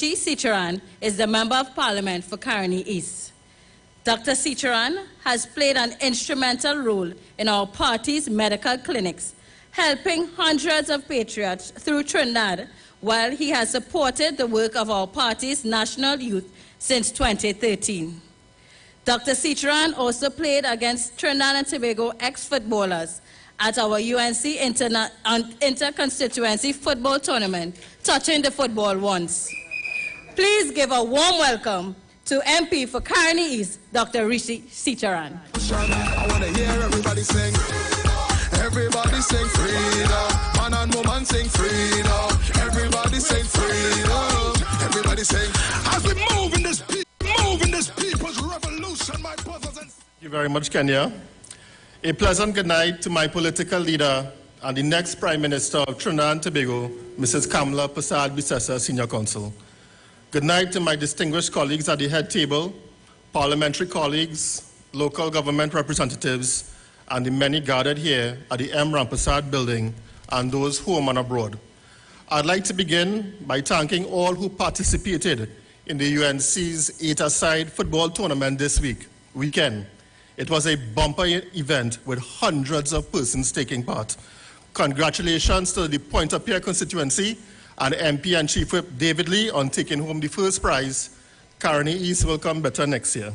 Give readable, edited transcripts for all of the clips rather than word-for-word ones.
Rishi Sitaran is the Member of Parliament for Caroni East. Dr. Sitaran has played an instrumental role in our party's medical clinics, helping hundreds of patriots through Trinidad, while he has supported the work of our party's national youth since 2013. Dr. Sitaran also played against Trinidad and Tobago ex-footballers at our UNC inter-constituency football tournament, touching the football once. Please give a warm welcome to MP for Caroni East, Dr. Rishi Sitaran. I want to hear everybody sing. Everybody sing freedom. Man and woman sing freedom. Everybody sing freedom. Everybody sing. As we move in this people's revolution, my brothers and... Thank you very much, Kenya. A pleasant good night to my political leader and the next Prime Minister of Trinidad and Tobago, Mrs. Kamala Persad-Bissessar, Senior Counsel. Good night to my distinguished colleagues at the head table, parliamentary colleagues, local government representatives, and the many gathered here at the M. Rampersad building, and those home and abroad. I'd like to begin by thanking all who participated in the UNC's 8-a-side football tournament this weekend. It was a bumper event with hundreds of persons taking part. Congratulations to the Point-a-Pierre constituency and MP and Chief Whip David Lee on taking home the first prize. Caroni East will come better next year.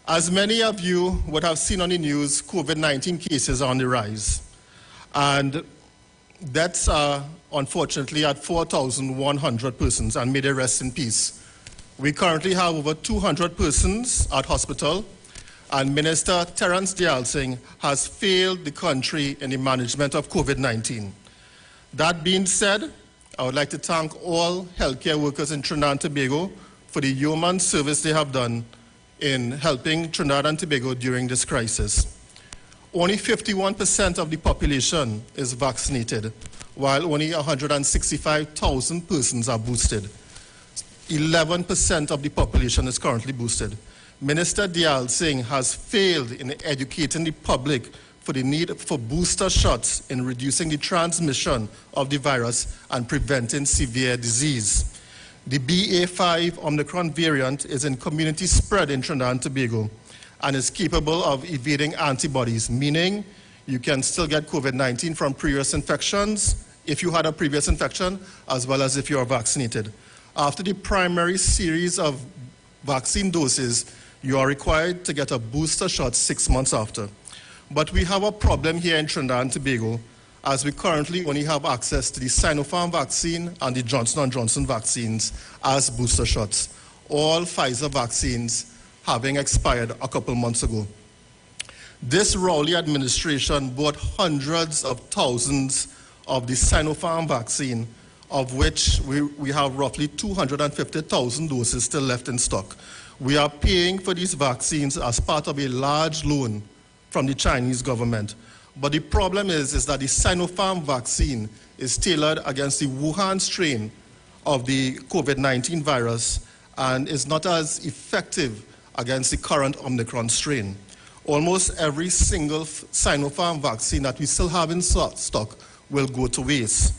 As many of you would have seen on the news, COVID-19 cases are on the rise. And deaths are unfortunately at 4,100 persons, and may they rest in peace. We currently have over 200 persons at hospital, and Minister Terence Dayal Singh has failed the country in the management of COVID-19. That being said, I would like to thank all healthcare workers in Trinidad and Tobago for the yeoman service they have done in helping Trinidad and Tobago during this crisis. Only 51% of the population is vaccinated, while only 165,000 persons are boosted. 11% of the population is currently boosted. Minister Dayal Singh has failed in educating the public for the need for booster shots in reducing the transmission of the virus and preventing severe disease. The BA.5 Omicron variant is in community spread in Trinidad and Tobago and is capable of evading antibodies, meaning you can still get COVID-19 from previous infections if you had a previous infection, as well as if you are vaccinated. After the primary series of vaccine doses, you are required to get a booster shot 6 months after. But we have a problem here in Trinidad and Tobago, as we currently only have access to the Sinopharm vaccine and the Johnson & Johnson vaccines as booster shots, all Pfizer vaccines having expired a couple months ago. This Rowley administration bought hundreds of thousands of the Sinopharm vaccine, of which we have roughly 250,000 doses still left in stock. We are paying for these vaccines as part of a large loan from the Chinese government. But the problem is that the Sinopharm vaccine is tailored against the Wuhan strain of the COVID-19 virus and is not as effective against the current Omicron strain. Almost every single Sinopharm vaccine that we still have in stock will go to waste.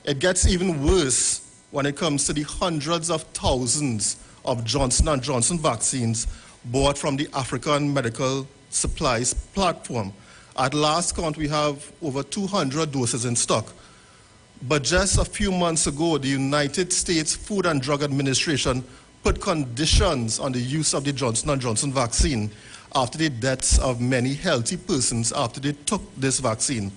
It gets even worse when it comes to the hundreds of thousands of Johnson & Johnson vaccines bought from the African Medical Supplies platform. At last count, we have over 200 doses in stock. But just a few months ago, the United States Food and Drug Administration put conditions on the use of the Johnson & Johnson vaccine after the deaths of many healthy persons after they took this vaccine.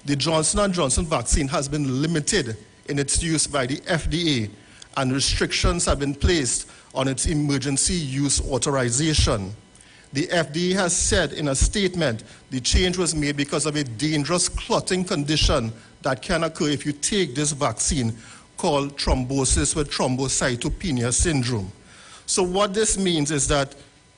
The Johnson & Johnson vaccine has been limited in its use by the FDA, and restrictions have been placed on its emergency use authorization. The FDA has said in a statement the change was made because of a dangerous clotting condition that can occur if you take this vaccine called thrombosis with thrombocytopenia syndrome. So what this means is that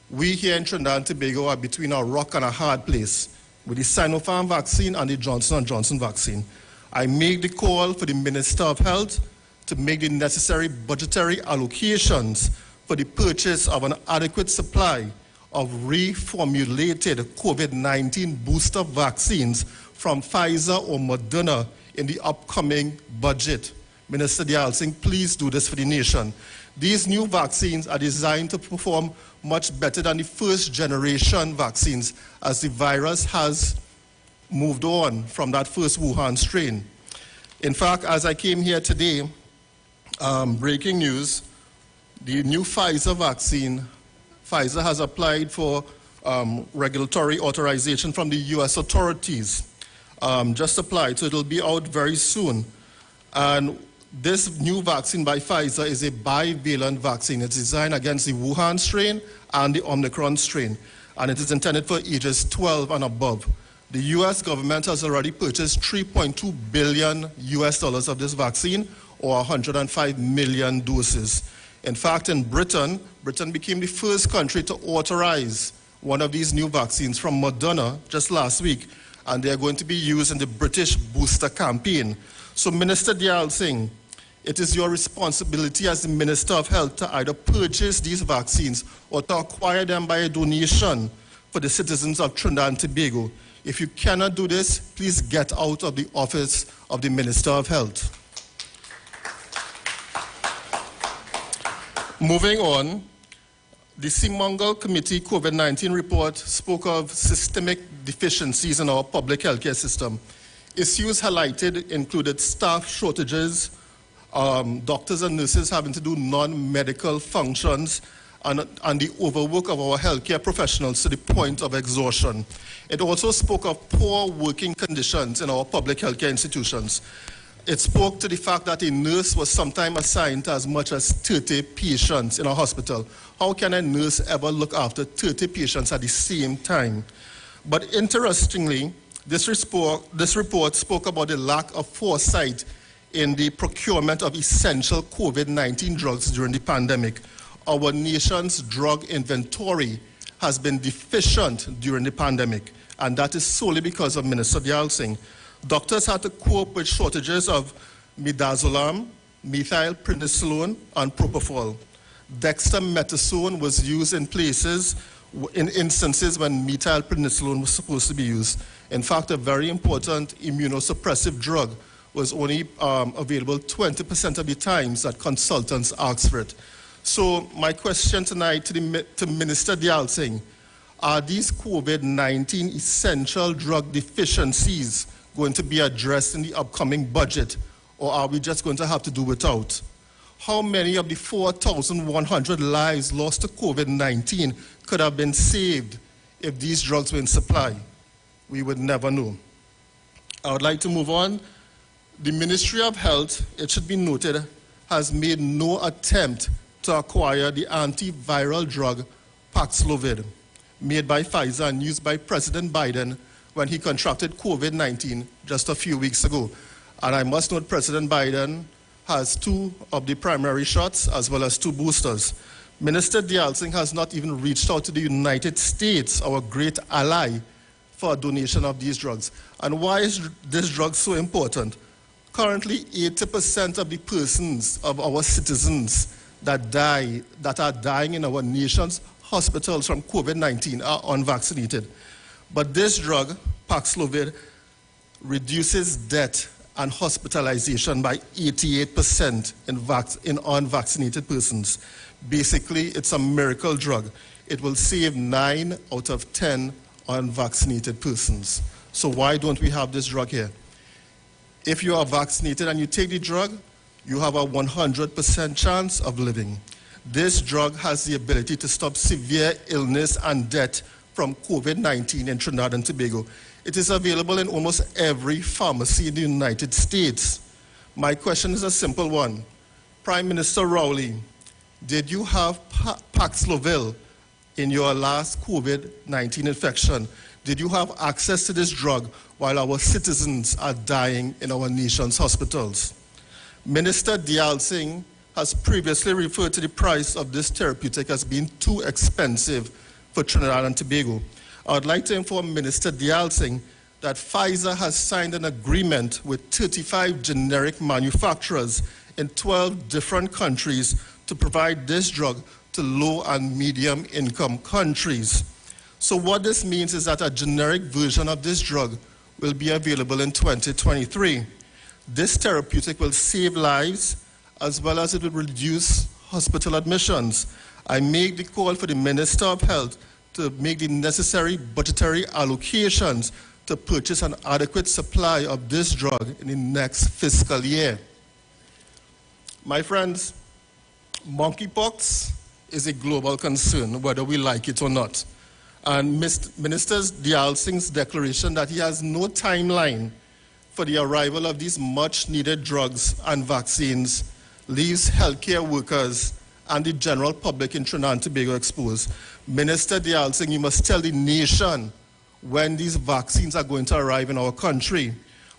we here in Trinidad and Tobago are between a rock and a hard place with the Sinopharm vaccine and the Johnson & Johnson vaccine. I make the call for the Minister of Health to make the necessary budgetary allocations for the purchase of an adequate supply of reformulated COVID-19 booster vaccines from Pfizer or Moderna in the upcoming budget, Minister Dayal Singh, please do this for the nation. These new vaccines are designed to perform much better than the first generation vaccines, as the virus has moved on from that first Wuhan strain. In fact, as I came here today, breaking news, the new Pfizer vaccine, Pfizer has applied for regulatory authorization from the US authorities. Just applied, so it'll be out very soon. And this new vaccine by Pfizer is a bivalent vaccine. It's designed against the Wuhan strain and the Omicron strain, and it is intended for ages 12 and above. The US government has already purchased $3.2 billion of this vaccine, or 105 million doses. In fact, in Britain became the first country to authorize one of these new vaccines from Moderna just last week, and they are going to be used in the British booster campaign. So, Minister Dayal Singh, it is your responsibility as the Minister of Health to either purchase these vaccines or to acquire them by a donation for the citizens of Trinidad and Tobago. If you cannot do this, please get out of the office of the Minister of Health. Moving on, the Seamongal Committee COVID-19 report spoke of systemic deficiencies in our public healthcare system. Issues highlighted included staff shortages, doctors and nurses having to do non-medical functions, and the overwork of our healthcare professionals to the point of exhaustion. It also spoke of poor working conditions in our public healthcare institutions. It spoke to the fact that a nurse was sometimes assigned to as much as 30 patients in a hospital. How can a nurse ever look after 30 patients at the same time? But interestingly, this report spoke about the lack of foresight in the procurement of essential COVID-19 drugs during the pandemic. Our nation's drug inventory has been deficient during the pandemic, and that is solely because of Minister Dayal Singh. Doctors had to cope with shortages of midazolam, methylprednisolone, and propofol. Dexamethasone was used in instances when methylprednisolone was supposed to be used. In fact, a very important immunosuppressive drug was only available 20% of the times that consultants asked for it. So my question tonight to Minister Dayal Singh, are these COVID-19 essential drug deficiencies going to be addressed in the upcoming budget, or are we just going to have to do without? How many of the 4,100 lives lost to COVID-19 could have been saved if these drugs were in supply? We would never know. I would like to move on. The Ministry of Health, it should be noted, has made no attempt to acquire the antiviral drug Paxlovid, made by Pfizer and used by President Biden when he contracted COVID-19 just a few weeks ago. And I must note President Biden has 2 of the primary shots as well as 2 boosters. Minister Dayal Singh has not even reached out to the United States, our great ally, for a donation of these drugs. And why is this drug so important? Currently, 80% of the persons, of our citizens that are dying in our nation's hospitals from COVID-19 are unvaccinated. But this drug, Paxlovid, reduces death and hospitalization by 88% in unvaccinated persons. Basically, it's a miracle drug. It will save 9 out of 10 unvaccinated persons. So why don't we have this drug here? If you are vaccinated and you take the drug, you have a 100% chance of living. This drug has the ability to stop severe illness and death from COVID-19 in Trinidad and Tobago. It is available in almost every pharmacy in the United States. My question is a simple one. Prime Minister Rowley, did you have Paxlovid in your last COVID-19 infection? Did you have access to this drug while our citizens are dying in our nation's hospitals? Minister Dayal Singh has previously referred to the price of this therapeutic as being too expensive for Trinidad and Tobago. I would like to inform Minister Dayal Singh that Pfizer has signed an agreement with 35 generic manufacturers in 12 different countries to provide this drug to low and medium income countries. So what this means is that a generic version of this drug will be available in 2023. This therapeutic will save lives as well as it will reduce hospital admissions. I make the call for the Minister of Health to make the necessary budgetary allocations to purchase an adequate supply of this drug in the next fiscal year. My friends, monkeypox is a global concern, whether we like it or not. And Minister Dayal Singh's declaration that he has no timeline for the arrival of these much-needed drugs and vaccines leaves healthcare workers and the general public in Trinidad and Tobago exposed. Minister Dayal Singh, you must tell the nation when these vaccines are going to arrive in our country.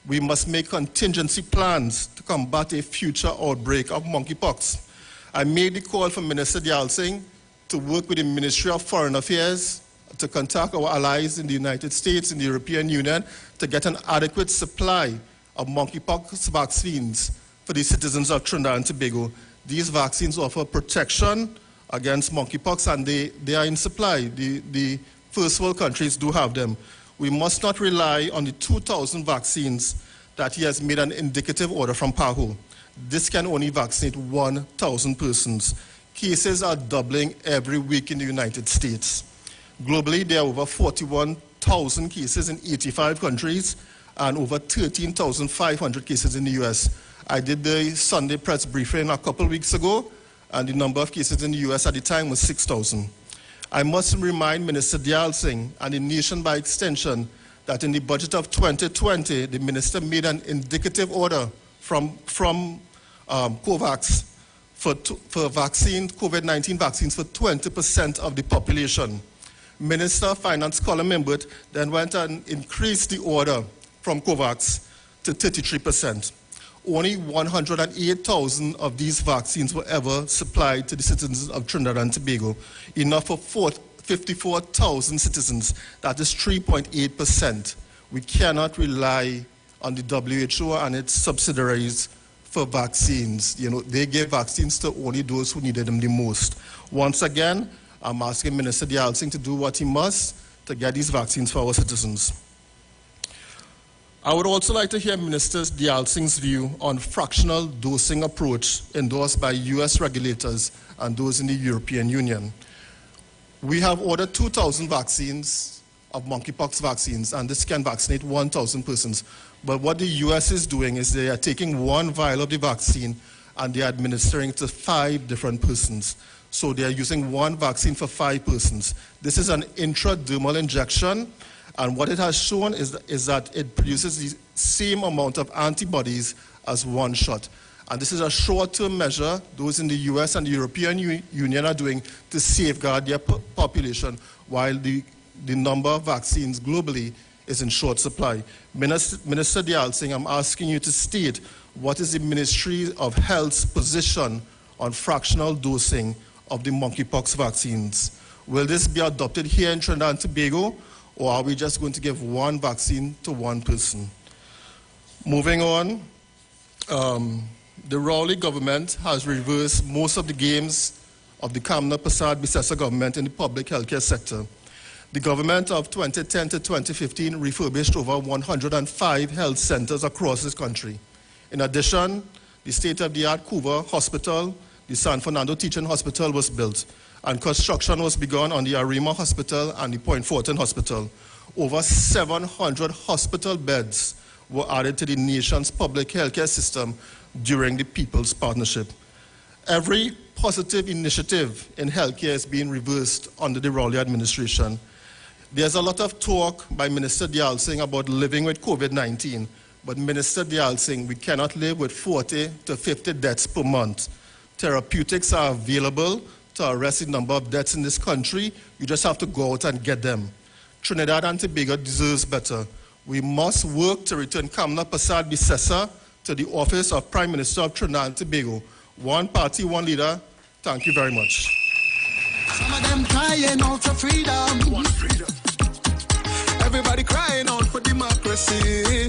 We must make contingency plans to combat a future outbreak of monkeypox. I made the call for Minister Dayal Singh to work with the Ministry of Foreign Affairs to contact our allies in the United States and the European Union to get an adequate supply of monkeypox vaccines for the citizens of Trinidad and Tobago. These vaccines offer protection against monkeypox and they are in supply. The first world countries do have them. We must not rely on the 2,000 vaccines that he has made an indicative order from PAHO. This can only vaccinate 1,000 persons. Cases are doubling every week in the United States. Globally, there are over 41,000 cases in 85 countries and over 13,500 cases in the US. I did the Sunday press briefing a couple weeks ago, and the number of cases in the US at the time was 6,000. I must remind Minister Dayal Singh and the nation by extension that in the budget of 2020, the minister made an indicative order from COVAX for vaccine, COVID-19 vaccines for 20% of the population. Minister of Finance Colin Mimbert then went and increased the order from COVAX to 33%. Only 108,000 of these vaccines were ever supplied to the citizens of Trinidad and Tobago, enough for 54,000 citizens. That is 3.8%. We cannot rely on the WHO and its subsidiaries for vaccines. You know, they gave vaccines to only those who needed them the most. Once again, I'm asking Minister Dayal Singh to do what he must to get these vaccines for our citizens. I would also like to hear Minister Dayal Singh's view on fractional dosing approach endorsed by US regulators and those in the European Union. We have ordered 2,000 vaccines of monkeypox vaccines, and this can vaccinate 1,000 persons. But what the US is doing is they are taking one vial of the vaccine and they are administering it to 5 different persons. So they are using one vaccine for 5 persons. This is an intradermal injection, and what it has shown is that it produces the same amount of antibodies as one shot. And this is a short-term measure those in the US and the European Union are doing to safeguard their population, while the number of vaccines globally is in short supply. Minister Dayal Singh, I'm asking you to state what is the Ministry of Health's position on fractional dosing of the monkeypox vaccines. Will this be adopted here in Trinidad and Tobago, or are we just going to give one vaccine to one person? Moving on, the Rowley government has reversed most of the gains of the Kamna Prasad Bisesa government in the public healthcare sector. The government of 2010 to 2015 refurbished over 105 health centers across this country. In addition, the state-of-the-art Couva Hospital, the San Fernando Teaching Hospital was built, and construction was begun on the Arima Hospital and the Point Fortin Hospital. Over 700 hospital beds were added to the nation's public healthcare system during the People's Partnership. Every positive initiative in healthcare is being reversed under the Rowley administration. There's a lot of talk by Minister Dayal Singh about living with COVID-19, but Minister Dayal Singh, we cannot live with 40 to 50 deaths per month. Therapeutics are available to arrest the number of deaths in this country. You just have to go out and get them. Trinidad and Tobago deserves better. We must work to return Kamna Prasad Bisesa to the office of Prime Minister of Trinidad and Tobago. One party, one leader. Thank you very much. Some of them crying out for freedom. Want freedom. Everybody crying out for democracy.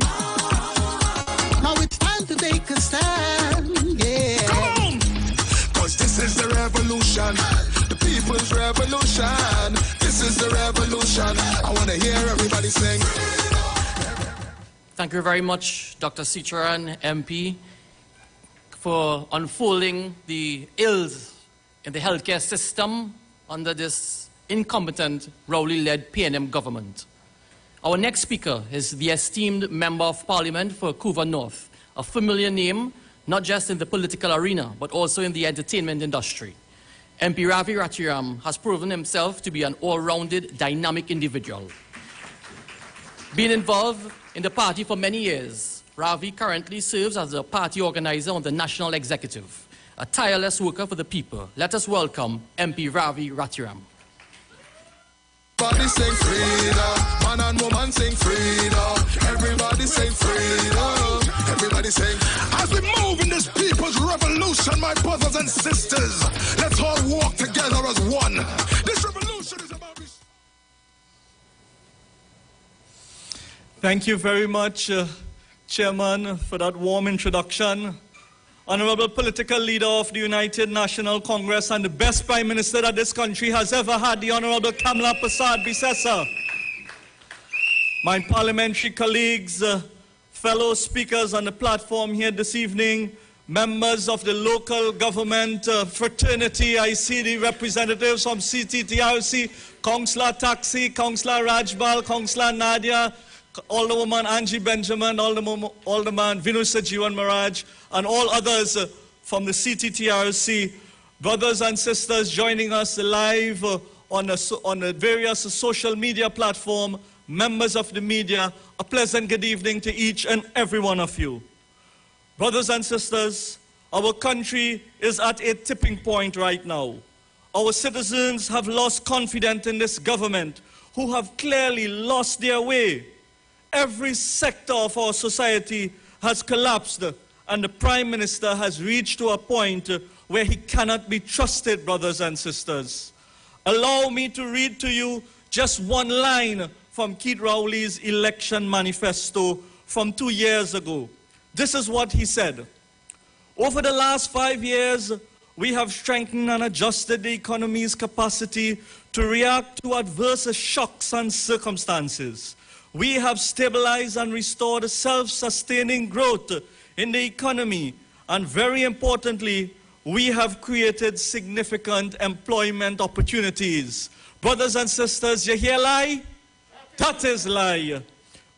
Now it's time to take a stand, yeah. Come on! Cause this is the revolution, the people's revolution. This is the revolution. I want to hear everybody sing. Thank you very much, Dr. Sicharan, MP, for unfolding the ills in the healthcare system under this incompetent, Rowley-led PNM government. Our next speaker is the esteemed Member of Parliament for Couva North, a familiar name not just in the political arena, but also in the entertainment industry. MP Ravi Rathiram has proven himself to be an all-rounded, dynamic individual. Being involved in the party for many years, Ravi currently serves as a party organizer on the national executive, a tireless worker for the people. Let us welcome MP Ravi Rathiram. Everybody sing freedom, man and woman sing freedom. Everybody sing freedom. Everybody sing. As we move in this people's revolution, my brothers and sisters, let's all walk together as one. This revolution is about. Thank you very much, Chairman, for that warm introduction. Honorable political leader of the United National Congress and the best Prime Minister that this country has ever had, the Honorable Kamla Prasad-Bisesa. My parliamentary colleagues, fellow speakers on the platform here this evening, members of the local government fraternity, I see the representatives from CTTRC, Councillor Taxi, Councillor Rajbal, Councillor Nadia, Alderwoman Angie Benjamin, Alderman Vinu Sajiwan Maraj, and all others from the CTTRC, brothers and sisters joining us live on the various social media platforms, members of the media, a pleasant good evening to each and every one of you. Brothers and sisters, our country is at a tipping point right now. Our citizens have lost confidence in this government, who have clearly lost their way. Every sector of our society has collapsed, and the Prime Minister has reached to a point where he cannot be trusted, brothers and sisters. Allow me to read to you just one line from Keith Rowley's election manifesto from 2 years ago. This is what he said. Over the last 5 years, we have strengthened and adjusted the economy's capacity to react to adverse shocks and circumstances. We have stabilized and restored self-sustaining growth in the economy, and very importantly, we have created significant employment opportunities. Brothers and sisters, you hear lie? That is lie.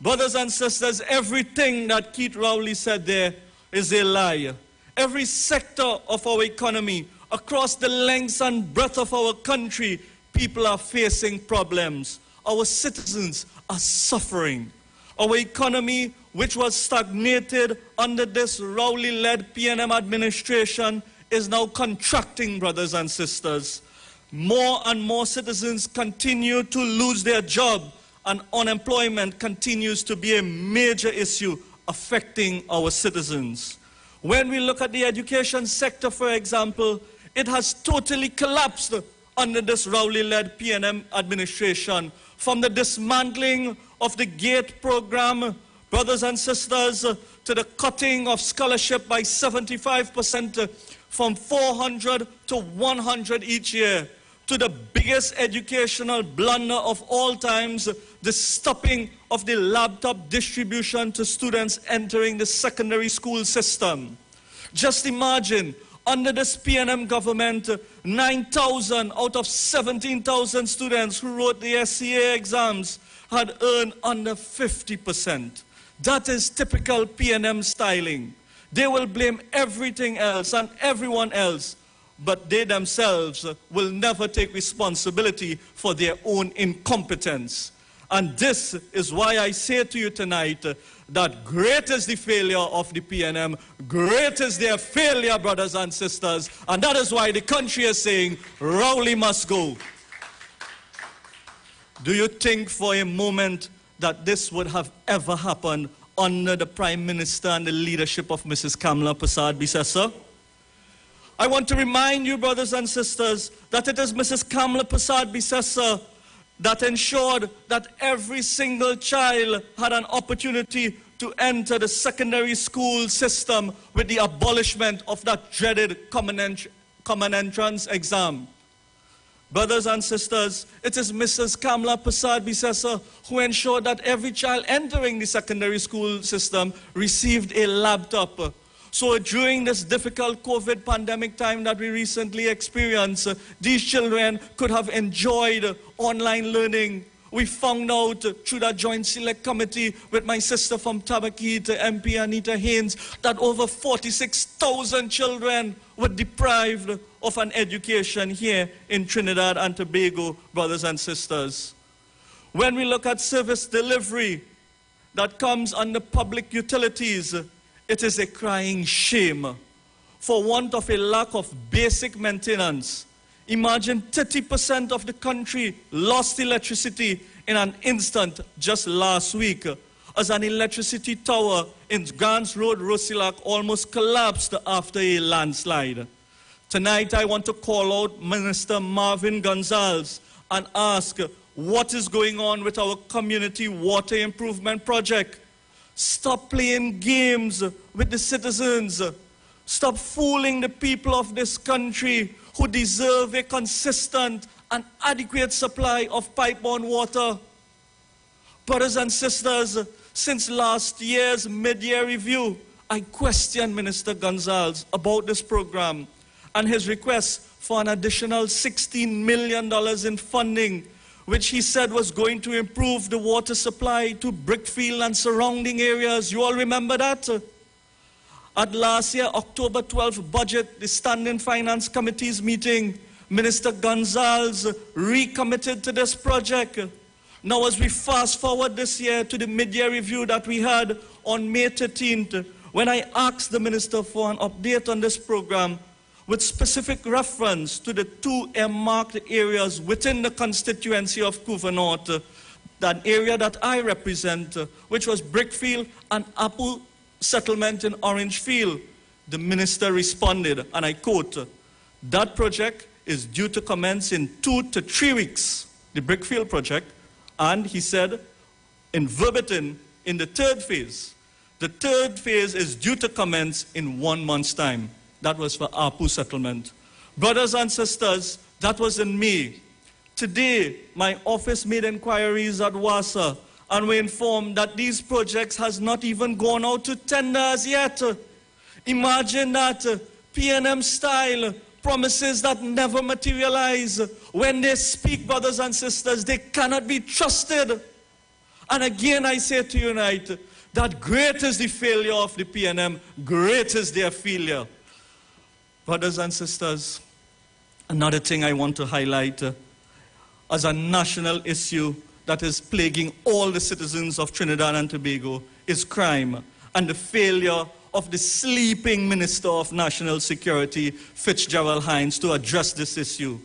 Brothers and sisters, everything that Keith Rowley said there is a lie. Every sector of our economy, across the length and breadth of our country, people are facing problems. Our citizens are suffering. Our economy, which was stagnated under this Rowley-led PNM administration, is now contracting, brothers and sisters. More and more citizens continue to lose their job, and unemployment continues to be a major issue affecting our citizens. When we look at the education sector, for example, it has totally collapsed under this Rowley-led PNM administration. From the dismantling of the GATE program, brothers and sisters, to the cutting of scholarship by 75% from 400 to 100 each year, to the biggest educational blunder of all times, the stopping of the laptop distribution to students entering the secondary school system. Just imagine, under this PNM government, 9,000 out of 17,000 students who wrote the SCA exams had earned under 50%. That is typical PNM styling. They will blame everything else and everyone else, but they themselves will never take responsibility for their own incompetence. And this is why I say to you tonight that great is the failure of the PNM, great is their failure, brothers and sisters, and that is why the country is saying, Rowley must go. Do you think for a moment that this would have ever happened under the Prime Minister and the leadership of Mrs. Kamla Prasad-Bisesa? I want to remind you, brothers and sisters, that it is Mrs. Kamla Prasad-Bisesa that ensured that every single child had an opportunity to enter the secondary school system with the abolishment of that dreaded common entrance exam. Brothers and sisters, it is Mrs. Kamla Prasad Bisesa who ensured that every child entering the secondary school system received a laptop. So during this difficult COVID pandemic time that we recently experienced, these children could have enjoyed online learning. We found out through that joint select committee with my sister from Tabaki to MP Anita Haynes that over 46,000 children were deprived of an education here in Trinidad and Tobago, brothers and sisters. When we look at service delivery that comes under public utilities, it is a crying shame for want of a lack of basic maintenance. Imagine 30% of the country lost electricity in an instant just last week as an electricity tower in Grants Road, Rosilac almost collapsed after a landslide. Tonight I want to call out Minister Marvin Gonzalez and ask what is going on with our community water improvement project. Stop playing games with the citizens. Stop fooling the people of this country who deserve a consistent and adequate supply of pipe-borne water. Brothers and sisters, since last year's mid-year review, I questioned Minister Gonzalez about this program and his request for an additional $16 million in funding, which he said was going to improve the water supply to Brickfield and surrounding areas. You all remember that? At last year, October 12th budget, the Standing Finance Committee's meeting, Minister Gonzalez recommitted to this project. Now, as we fast forward this year to the mid-year review that we had on May 13th, when I asked the minister for an update on this program with specific reference to the two earmarked areas within the constituency of Couva North, that area that I represent, which was Brickfield and Apple Settlement in Orangefield, the minister responded, and I quote, "That project is due to commence in 2 to 3 weeks, the Brickfield project," and he said, in verbatim, in the third phase is due to commence in 1 month's time. That was for Apu Settlement. Brothers and sisters, that was in May. Today, my office made inquiries at WASA, and we informed that these projects has not even gone out to tenders yet. Imagine that, PNM style, promises that never materialize. When they speak, brothers and sisters, they cannot be trusted. And again, I say to you tonight, that great is the failure of the PNM, great is their failure. Brothers and sisters, another thing I want to highlight as a national issue that is plaguing all the citizens of Trinidad and Tobago is crime and the failure of the sleeping Minister of National Security, Fitzgerald Hines, to address this issue.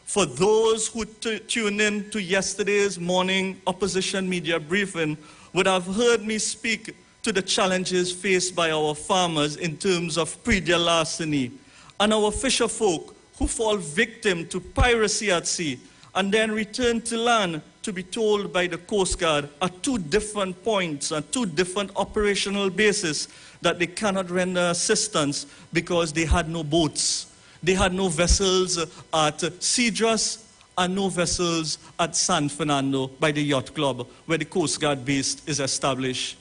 For those who tuned in to yesterday's morning opposition media briefing would have heard me speak to the challenges faced by our farmers in terms of predial larceny and our fisher folk who fall victim to piracy at sea and then return to land to be told by the Coast Guard at 2 different points, at 2 different operational bases, that they cannot render assistance because they had no boats. They had no vessels at Cedras and no vessels at San Fernando by the Yacht Club, where the Coast Guard base is established.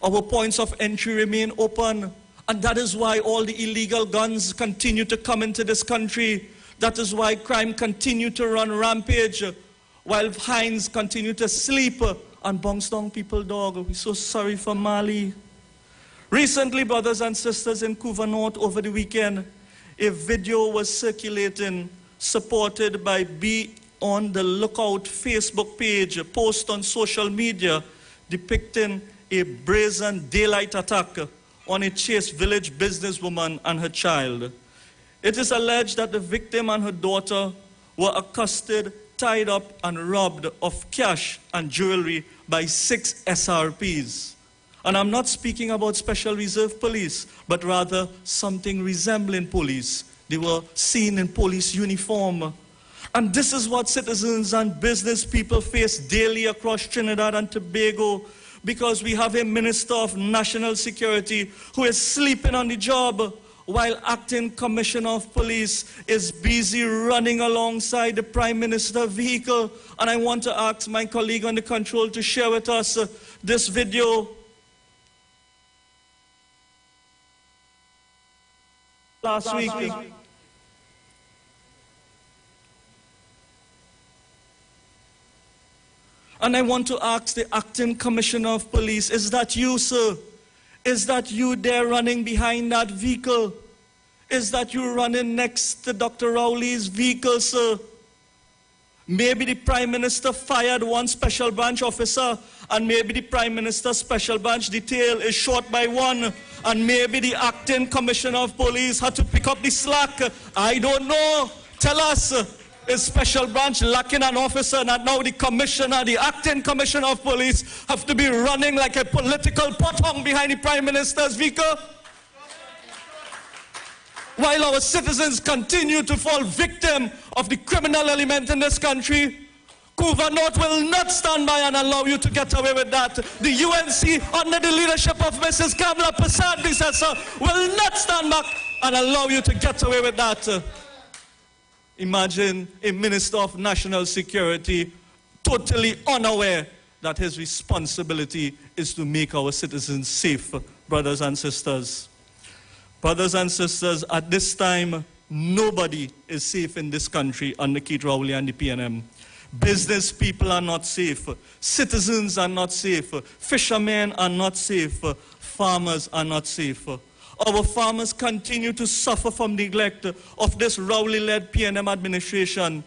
Our points of entry remain open, and that is why all the illegal guns continue to come into this country. That is why crime continue to run rampage, while Hines continue to sleep and bounce down people dog. We're so sorry for Mali. Recently, brothers and sisters, in Couva North over the weekend, a video was circulating supported by Be On The Lookout Facebook page, a post on social media depicting a brazen daylight attack on a Chase Village businesswoman and her child. It is alleged that the victim and her daughter were accosted, tied up, and robbed of cash and jewelry by 6 SRPs. And I'm not speaking about Special Reserve Police, but rather something resembling police. They were seen in police uniform. And this is what citizens and business people face daily across Trinidad and Tobago, because we have a Minister of National Security who is sleeping on the job, while acting commissioner of police is busy running alongside the Prime Minister's vehicle. And I want to ask my colleague on the control to share with us this video. Last week. And I want to ask the acting commissioner of police, is that you, sir? Is that you there running behind that vehicle? Is that you running next to Dr. Rowley's vehicle, sir? Maybe the Prime Minister fired one special branch officer, and maybe the Prime Minister's special branch detail is short by one, and maybe the acting commissioner of police had to pick up the slack. I don't know. Tell us, is special branch lacking an officer, and now the commissioner, the acting commissioner of police, have to be running like a political potong behind the Prime Minister's vehicle? While our citizens continue to fall victim of the criminal element in this country, Couva North will not stand by and allow you to get away with that. The UNC, under the leadership of Mrs. Kamala Prasad, will not stand back and allow you to get away with that. Imagine a Minister of National Security totally unaware that his responsibility is to make our citizens safe, brothers and sisters. Brothers and sisters, at this time, nobody is safe in this country under Keith Rowley and the PNM. Business people are not safe. Citizens are not safe. Fishermen are not safe. Farmers are not safe. Our farmers continue to suffer from neglect of this Rowley-led PNM administration.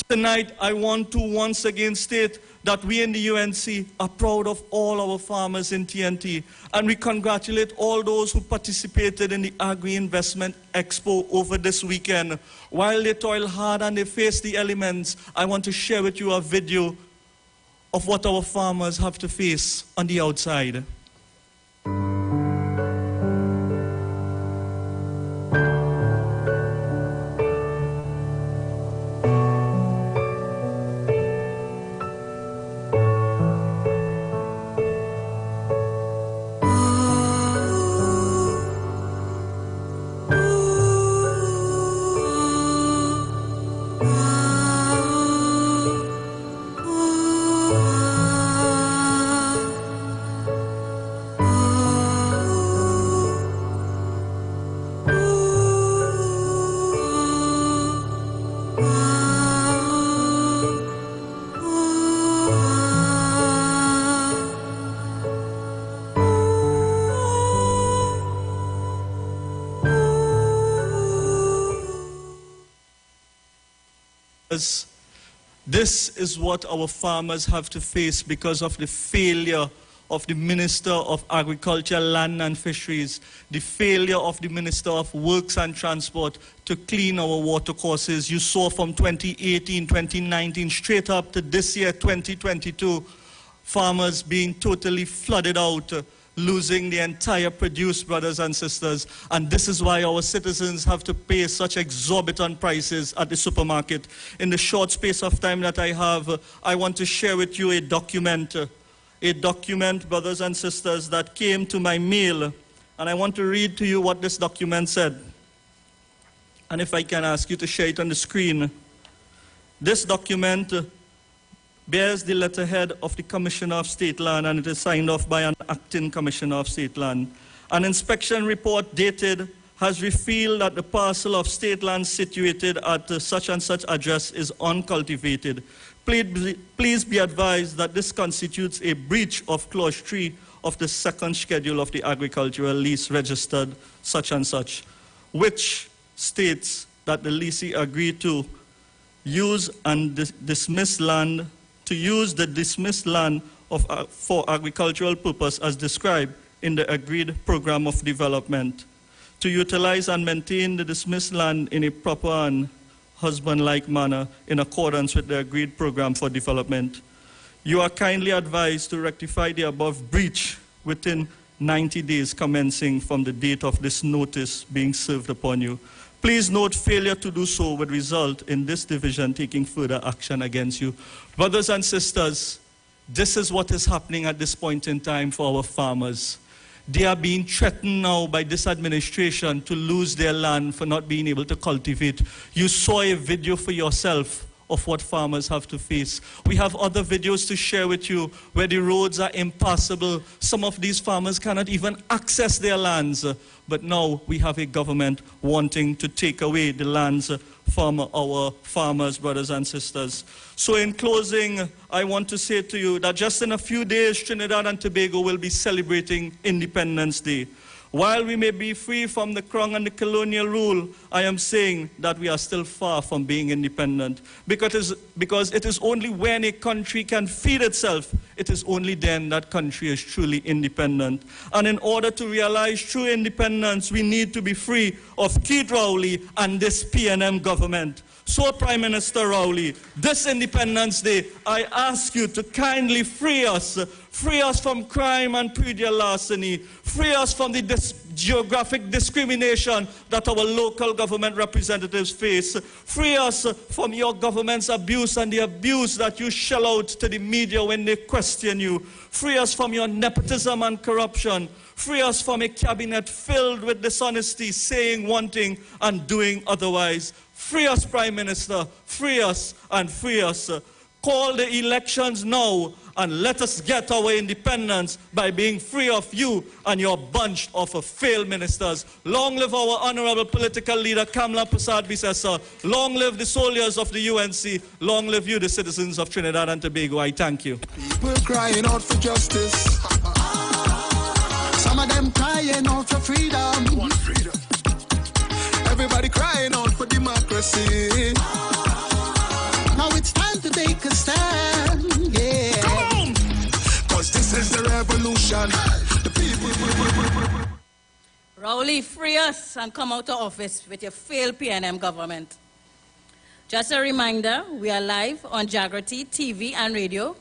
Tonight, I want to once again state that we in the UNC are proud of all our farmers in TNT, and we congratulate all those who participated in the Agri-Investment Expo over this weekend. While they toil hard and they face the elements, I want to share with you a video of what our farmers have to face on the outside. This is what our farmers have to face because of the failure of the Minister of Agriculture, Land and Fisheries, the failure of the Minister of Works and Transport to clean our watercourses. You saw from 2018, 2019, straight up to this year, 2022, farmers being totally flooded out, losing the entire produce, brothers and sisters. And this is why our citizens have to pay such exorbitant prices at the supermarket. In the short space of time that I have, I want to share with you a document, brothers and sisters, that came to my mail. And I want to read to you what this document said. And if I can ask you to share it on the screen. This document bears the letterhead of the Commissioner of State Land, and it is signed off by an acting Commissioner of State Land. An inspection report dated has revealed that the parcel of state land situated at such and such address is uncultivated. Please be advised that this constitutes a breach of Clause 3 of the second schedule of the agricultural lease registered such and such, which states that the leasee agreed to use and dismiss land the dismissed land for agricultural purpose as described in the agreed program of development, to utilize and maintain the dismissed land in a proper and husband-like manner in accordance with the agreed program for development. You are kindly advised to rectify the above breach within 90 days commencing from the date of this notice being served upon you. Please note failure to do so would result in this division taking further action against you. Brothers and sisters, this is what is happening at this point in time for our farmers. They are being threatened now by this administration to lose their land for not being able to cultivate. You saw a video for yourself of what farmers have to face. We have other videos to share with you where the roads are impassable. Some of these farmers cannot even access their lands. But now we have a government wanting to take away the lands from our farmers, brothers and sisters. So in closing, I want to say to you that just in a few days, Trinidad and Tobago will be celebrating Independence Day. While we may be free from the crown and the colonial rule, I am saying that we are still far from being independent. Because it is only when a country can feed itself, it is only then that country is truly independent. And in order to realize true independence, we need to be free of Keith Rowley and this PNM government. So, Prime Minister Rowley, this Independence Day, I ask you to kindly free us from crime and predial larceny, free us from the geographic discrimination that our local government representatives face, free us from your government's abuse and the abuse that you shell out to the media when they question you, free us from your nepotism and corruption, free us from a cabinet filled with dishonesty, saying one thing and doing otherwise. Free us, Prime Minister, free us and free us. Call the elections now and let us get our independence by being free of you and your bunch of failed ministers. Long live our honorable political leader, Kamla Prasad-Bissessar. Long live the soldiers of the UNC. Long live you, the citizens of Trinidad and Tobago. I thank you. People crying out for justice. Some of them crying out for freedom. Want freedom. Everybody crying out for democracy. Now it's time to take a stand, yeah. Come on! Cause this is the revolution. The people. Rowley, free us and come out of office with your failed PNM government. Just a reminder, we are live on Jagrati TV and radio,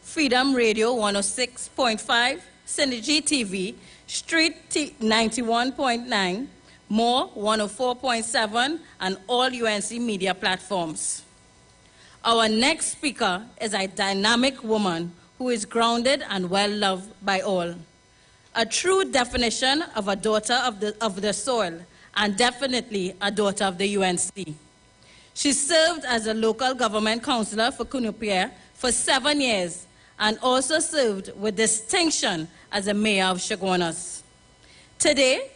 Freedom Radio 106.5, Synergy TV, Street 91.9, More 104.7, and all UNC media platforms. Our next speaker is a dynamic woman who is grounded and well-loved by all. A true definition of a daughter of the soil, and definitely a daughter of the UNC. She served as a local government councillor for Kunupier for 7 years, and also served with distinction as a mayor of Chaguanas. Today,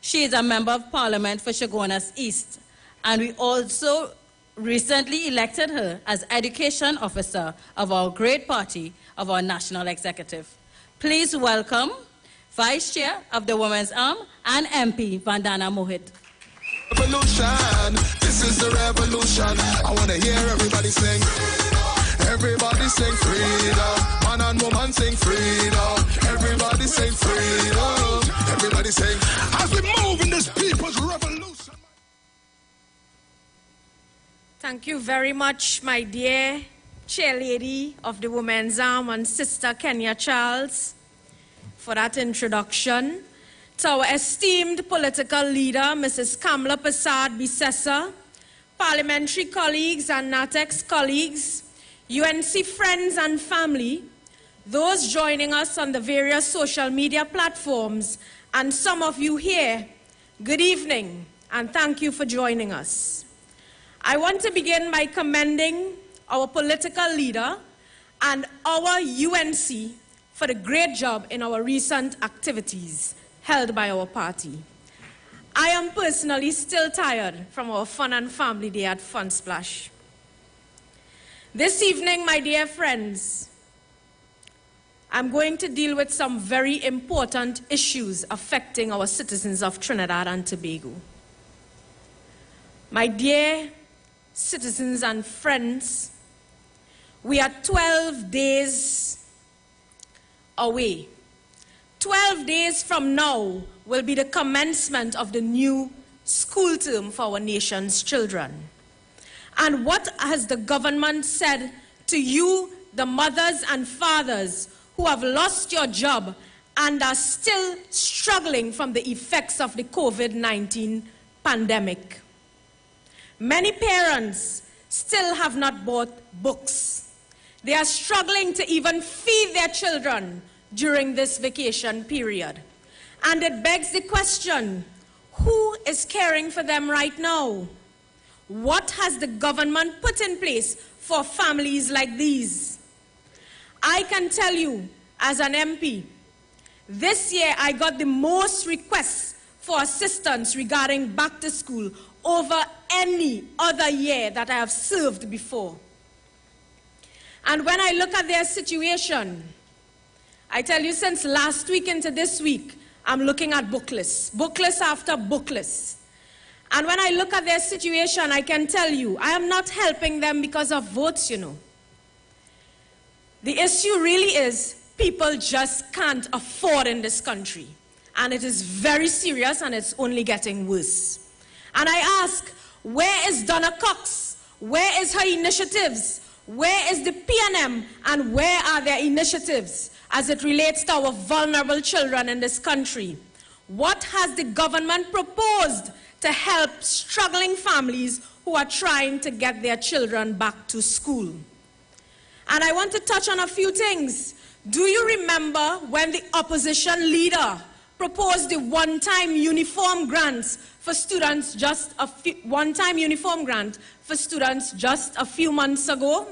she is a member of parliament for Chaguanas East, and we also recently elected her as education officer of our great party of our national executive. Please welcome Vice Chair of the Women's Arm and MP Vandana Mohit. Revolution, this is the revolution. I want to hear everybody sing. Everybody sing freedom. Man and woman sing freedom. Everybody sing freedom. Everybody sing. As we move in this people's revolution. Thank you very much, my dear chairlady of the Women's Arm and Sister Kenya Charles, for that introduction. To our esteemed political leader, Mrs. Kamla Prasad-Bissessar, parliamentary colleagues and NATEX colleagues, UNC friends and family, those joining us on the various social media platforms, and some of you here, good evening, and thank you for joining us. I want to begin by commending our political leader and our UNC for the great job in our recent activities held by our party. I am personally still tired from our fun and family day at Fun Splash. This evening, my dear friends, I'm going to deal with some very important issues affecting our citizens of Trinidad and Tobago. My dear citizens and friends, we are 12 days away. 12 days from now will be the commencement of the new school term for our nation's children. And what has the government said to you, the mothers and fathers who have lost your job and are still struggling from the effects of the COVID-19 pandemic? Many parents still have not bought books. They are struggling to even feed their children during this vacation period. And it begs the question, who is caring for them right now? What has the government put in place for families like these? I can tell you, as an MP, this year I got the most requests for assistance regarding back to school over any other year that I have served before. And when I look at their situation, I tell you, since last week into this week, I'm looking at book lists after book lists. And when I look at their situation, I can tell you, I am not helping them because of votes, you know. The issue really is people just can't afford in this country. And it is very serious, and it's only getting worse. And I ask, where is Donna Cox? Where is her initiatives? Where is the PNM, and where are their initiatives as it relates to our vulnerable children in this country? What has the government proposed to help struggling families who are trying to get their children back to school? And I want to touch on a few things. Do you remember when the opposition leader proposed the one-time uniform grants for students just a few months ago?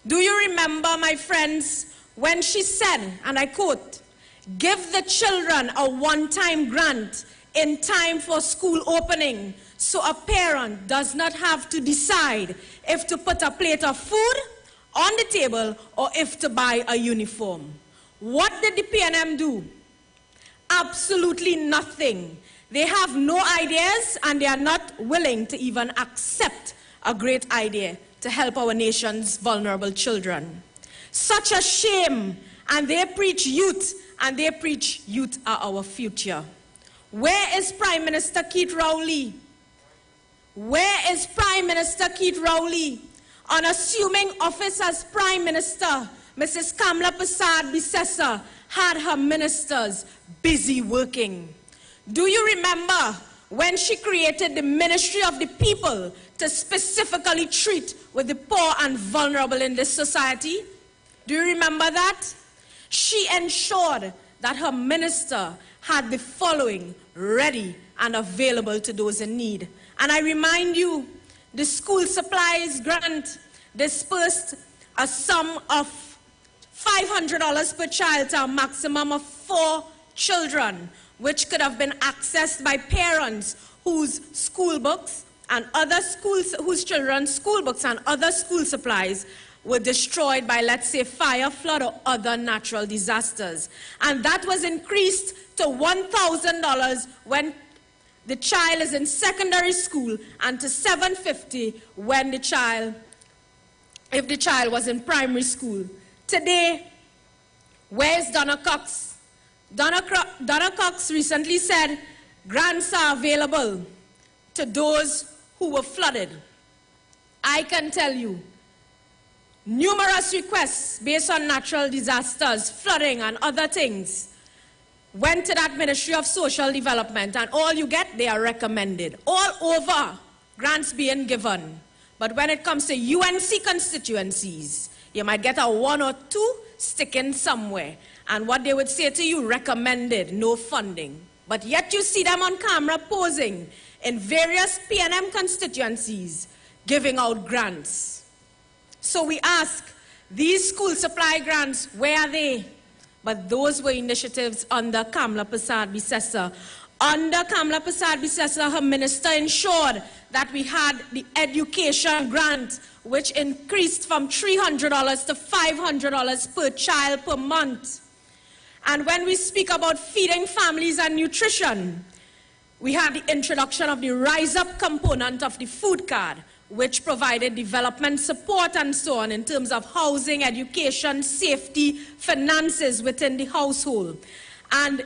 Do you remember, my friends, when she said, and I quote, "Give the children a one-time grant in time for school opening so a parent does not have to decide if to put a plate of food on the table or if to buy a uniform." What did the PNM do? Absolutely nothing. They have no ideas, and they are not willing to even accept a great idea to help our nation's vulnerable children. Such a shame. And they preach youth, and they preach youth are our future. Where is Prime Minister Keith Rowley? Where is Prime Minister Keith Rowley? On assuming office as Prime Minister, Mrs. Kamla Persad-Bissessar had her ministers busy working. Do you remember when she created the Ministry of the People to specifically treat with the poor and vulnerable in this society? Do you remember that? She ensured that her minister had the following ready and available to those in need. And I remind you, the school supplies grant dispersed a sum of $500 per child to a maximum of 4 children, which could have been accessed by parents whose school books and other schools, whose children's school books and other school supplies were destroyed by, let's say, fire, flood, or other natural disasters. And that was increased to $1,000 when the child is in secondary school, and to $750 when the child, if the child was in primary school. Today, where is Donna Cox? Donna Cox recently said grants are available to those who were flooded. I can tell you, numerous requests based on natural disasters, flooding, and other things went to that Ministry of Social Development, and all you get, they are recommended. All over, grants being given. But when it comes to UNC constituencies, you might get a 1 or 2 sticking somewhere. And what they would say to you, recommended, no funding. But yet you see them on camera posing in various PNM constituencies, giving out grants. So we ask, these school supply grants, where are they? But those were initiatives under Kamla Persad-Bissessar. Under Kamla Persad-Bissessar, her minister ensured that we had the education grant, which increased from $300 to $500 per child per month. And when we speak about feeding families and nutrition, we had the introduction of the Rise Up component of the food card, which provided development support and so on in terms of housing, education, safety, finances within the household. And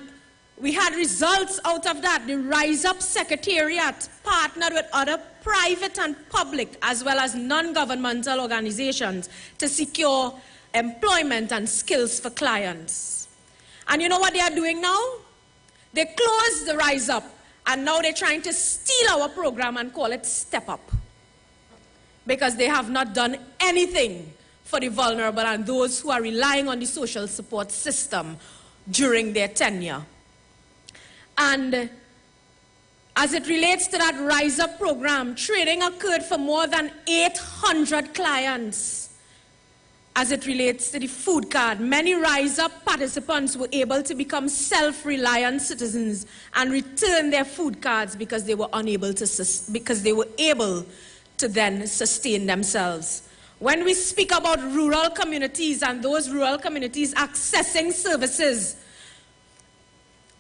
we had results out of that. The Rise Up Secretariat partnered with other private and public as well as non-governmental organizations to secure employment and skills for clients. And you know what they are doing now? They closed the Rise Up, and now they're trying to steal our program and call it Step Up, because they have not done anything for the vulnerable and those who are relying on the social support system during their tenure. And as it relates to that Rise Up program, trading occurred for more than 800 clients. As it relates to the food card, many Rise Up participants were able to become self-reliant citizens and return their food cards because they were able to then sustain themselves. When we speak about rural communities and those rural communities accessing services,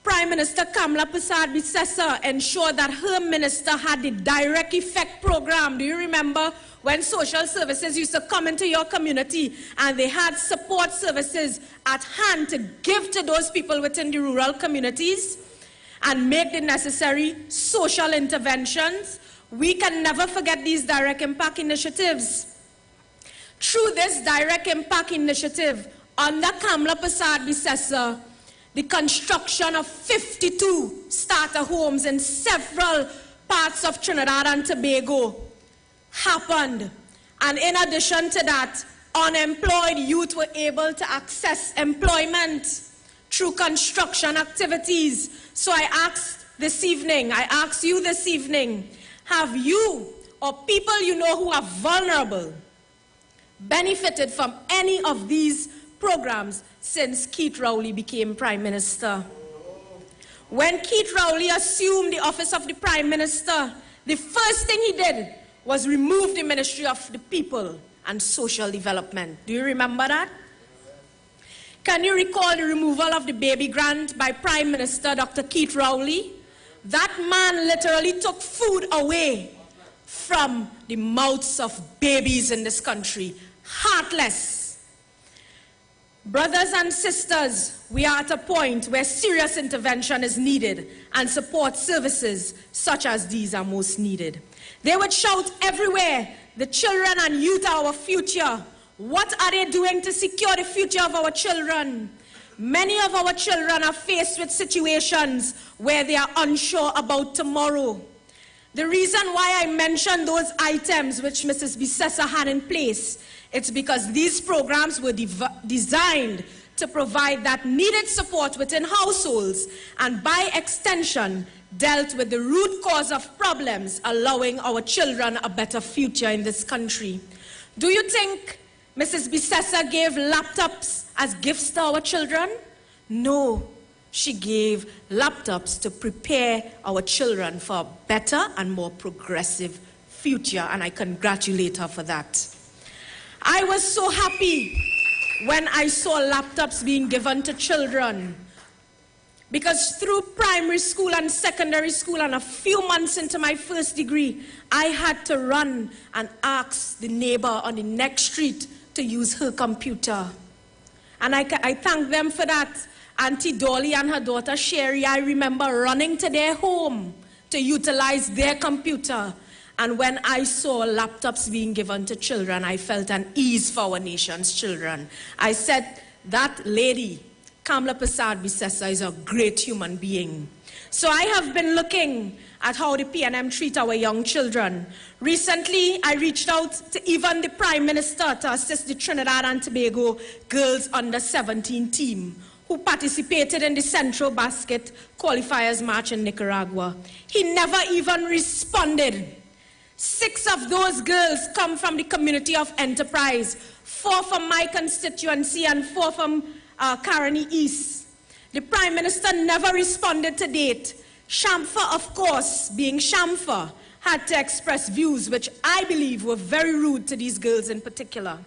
Prime Minister Kamla Persad-Bissessar ensured that her minister had the direct effect program. Do you remember when social services used to come into your community and they had support services at hand to give to those people within the rural communities and make the necessary social interventions? We can never forget these direct impact initiatives. Through this direct impact initiative, under Kamla Persad-Bissessar, the construction of 52 starter homes in several parts of Trinidad and Tobago happened. And in addition to that, unemployed youth were able to access employment through construction activities. So I ask you this evening, have you or people you know who are vulnerable benefited from any of these programs since Keith Rowley became Prime Minister? When Keith Rowley assumed the office of the Prime Minister, the first thing he did was remove the Ministry of the People and Social Development. Do you remember that? Can you recall the removal of the baby grant by Prime Minister Dr. Keith Rowley? That man literally took food away from the mouths of babies in this country. Heartless. Brothers and sisters, we are at a point where serious intervention is needed and support services such as these are most needed. They would shout everywhere, the children and youth are our future. What are they doing to secure the future of our children? Many of our children are faced with situations where they are unsure about tomorrow. The reason why I mentioned those items which Mrs. Bissessar had in place, it's because these programs were designed to provide that needed support within households and by extension dealt with the root cause of problems, allowing our children a better future in this country. Do you think Mrs. Bissessar gave laptops as gifts to our children? No, she gave laptops to prepare our children for a better and more progressive future, and I congratulate her for that. I was so happy when I saw laptops being given to children, because through primary school and secondary school and a few months into my first degree, I had to run and ask the neighbor on the next street to use her computer. And I thank them for that. Auntie Dolly and her daughter Sherry, I remember running to their home to utilize their computer. And when I saw laptops being given to children, I felt an ease for our nation's children. I said, that lady, Kamla Persad-Bissessar, is a great human being. So I have been looking at how the PNM treat our young children. Recently, I reached out to even the Prime Minister to assist the Trinidad and Tobago Girls Under 17 team, who participated in the Central Basket Qualifiers March in Nicaragua. He never even responded. 6 of those girls come from the community of Enterprise, 4 from my constituency and 4 from Caroni East. The Prime Minister never responded to date. Shamfa, of course, being Shamfa, had to express views which I believe were very rude to these girls in particular.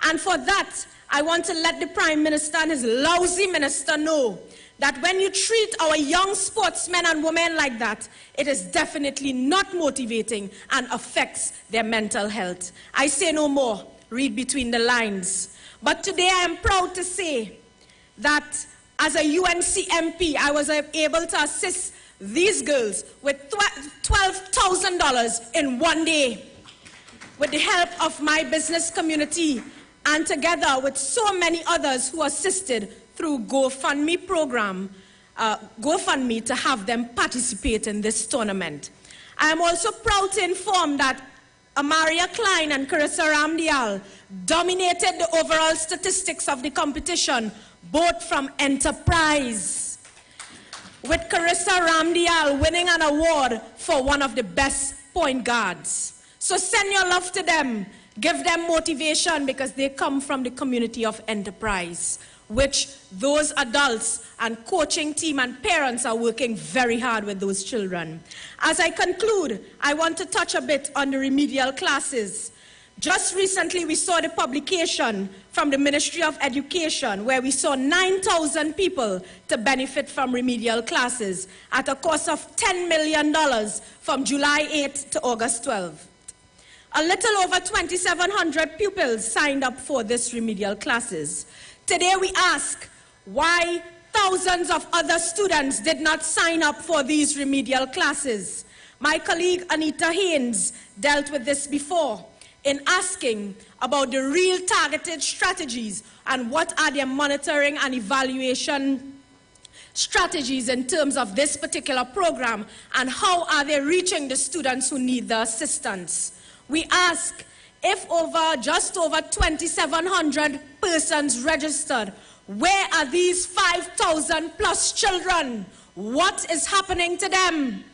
And for that, I want to let the Prime Minister and his lousy minister know that when you treat our young sportsmen and women like that, it is definitely not motivating and affects their mental health. I say no more, read between the lines. But today I am proud to say that as a UNC MP, I was able to assist these girls with $12,000 in one day with the help of my business community and together with so many others who assisted through GoFundMe program, GoFundMe, to have them participate in this tournament. I am also proud to inform that Amaria Klein and Carissa Ramdial dominated the overall statistics of the competition, both from Enterprise. with Carissa Ramdial winning an award for one of the best point guards. So send your love to them. Give them motivation because they come from the community of enterprise, which those adults and coaching team and parents are working very hard with those children. As I conclude, I want to touch a bit on the remedial classes. Just recently, we saw the publication from the Ministry of Education where we saw 9,000 people to benefit from remedial classes at a cost of $10 million from July 8th to August 12th. A little over 2,700 pupils signed up for this remedial classes. Today we ask why thousands of other students did not sign up for these remedial classes. My colleague Anita Haynes dealt with this before in asking about the real targeted strategies and what are their monitoring and evaluation strategies in terms of this particular program and how are they reaching the students who need the assistance. We ask if just over 2,700 persons registered, where are these 5,000 plus children? What is happening to them?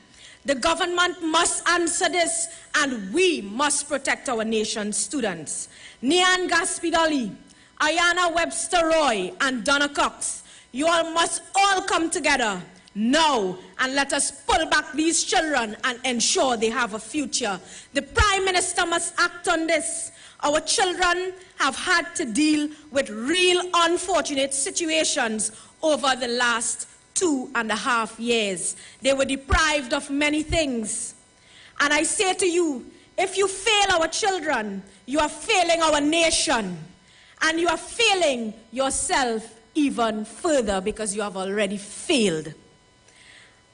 The government must answer this, and we must protect our nation's students. Nian Gaspidoli, Ayana Webster-Roy, and Donna Cox, you all must all come together now and let us pull back these children and ensure they have a future. The Prime Minister must act on this. Our children have had to deal with real unfortunate situations over the last 2.5 years. They were deprived of many things. And I say to you, if you fail our children, you are failing our nation. And you are failing yourself even further because you have already failed.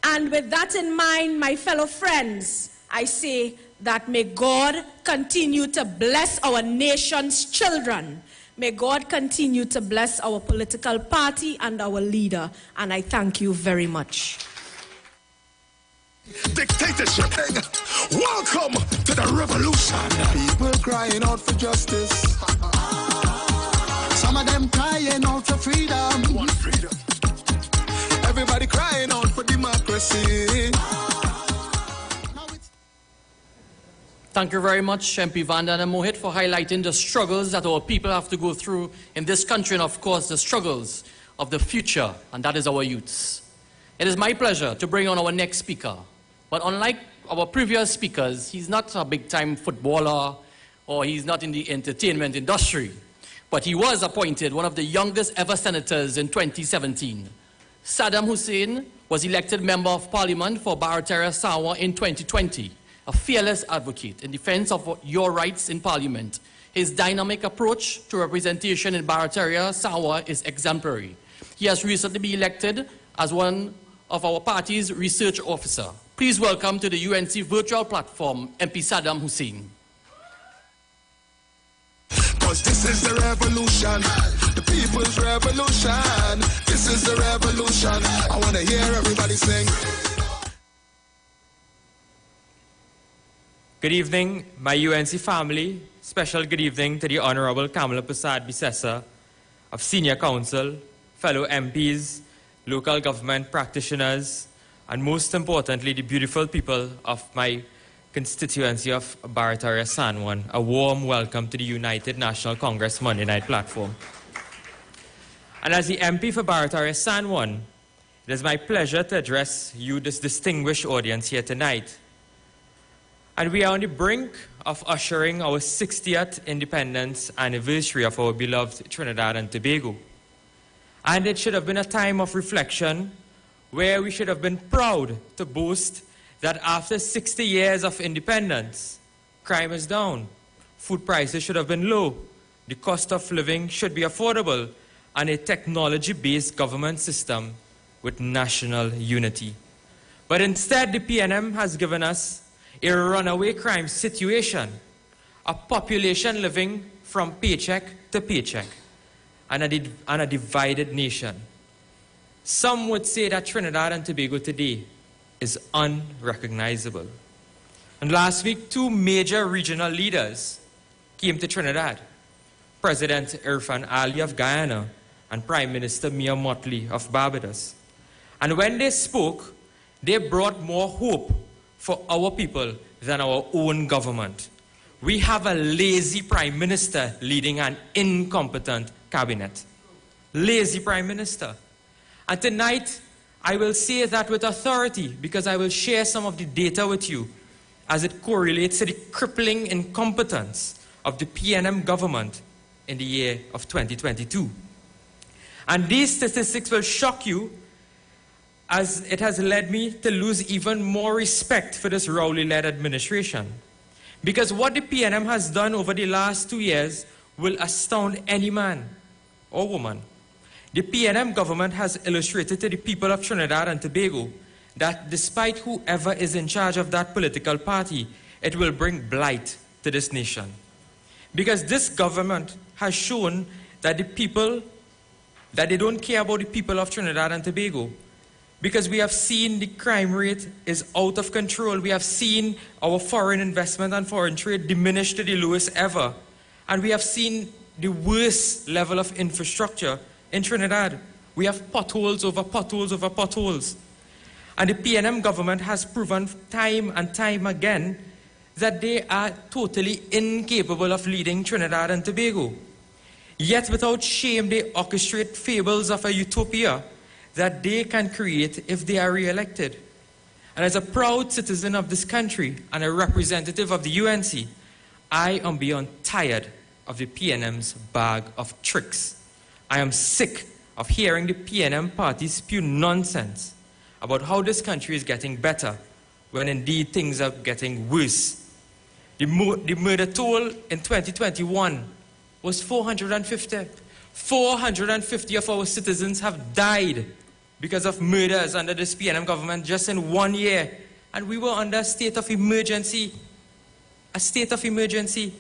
And with that in mind, my fellow friends, I say that may God continue to bless our nation's children. May God continue to bless our political party and our leader. And I thank you very much. Dictatorship. Welcome to the revolution. People crying out for justice. Some of them crying out for freedom. Want freedom. Everybody crying out for democracy. Thank you very much, MP Vanda and Mohit, for highlighting the struggles that our people have to go through in this country and, of course, the struggles of the future, and that is our youths. It is my pleasure to bring on our next speaker. But unlike our previous speakers, he's not a big-time footballer or he's not in the entertainment industry. But he was appointed one of the youngest ever senators in 2017. Saddam Hussein was elected Member of Parliament for Barataria Sawa in 2020. A fearless advocate in defense of your rights in Parliament. His dynamic approach to representation in Barataria Sawa is exemplary. He has recently been elected as one of our party's research officer. Please welcome to the UNC virtual platform, MP Saddam Hussein. Cause this is the revolution, the people's revolution. This is the revolution. I want to hear everybody sing. Good evening, my UNC family. Special good evening to the Honorable Kamala Prasad Bisesa of Senior Council, fellow MPs, local government practitioners, and most importantly, the beautiful people of my constituency of Barataria Sanwan. A warm welcome to the United National Congress Monday Night Platform. And as the MP for Barataria Sanwan, it is my pleasure to address you, this distinguished audience here tonight. And we are on the brink of ushering our 60th independence anniversary of our beloved Trinidad and Tobago. And it should have been a time of reflection where we should have been proud to boast that after 60 years of independence, crime is down, food prices should have been low, the cost of living should be affordable, and a technology-based government system with national unity. But instead, the PNM has given us a runaway crime situation, a population living from paycheck to paycheck, and a divided nation. Some would say that Trinidad and Tobago today is unrecognizable. And last week, two major regional leaders came to Trinidad, President Irfan Ali of Guyana and Prime Minister Mia Mottley of Barbados. And when they spoke, they brought more hope for our people than our own government. We have a lazy prime minister leading an incompetent cabinet. Lazy prime minister. And tonight, I will say that with authority because I will share some of the data with you as it correlates to the crippling incompetence of the PNM government in the year of 2022. And these statistics will shock you, as it has led me to lose even more respect for this Rowley-led administration. Because what the PNM has done over the last 2 years will astound any man or woman. The PNM government has illustrated to the people of Trinidad and Tobago that despite whoever is in charge of that political party, it will bring blight to this nation. Because this government has shown that that they don't care about the people of Trinidad and Tobago. Because we have seen the crime rate is out of control. We have seen our foreign investment and foreign trade diminish to the lowest ever. And we have seen the worst level of infrastructure in Trinidad. We have potholes over potholes over potholes. And the PNM government has proven time and time again that they are totally incapable of leading Trinidad and Tobago. Yet without shame, they orchestrate fables of a utopia that they can create if they are re-elected. And as a proud citizen of this country and a representative of the UNC, I am beyond tired of the PNM's bag of tricks. I am sick of hearing the PNM party spew nonsense about how this country is getting better when indeed things are getting worse. The murder toll in 2021 was 450. 450 of our citizens have died because of murders under this PNM government just in 1 year. And we were under a state of emergency. A state of emergency.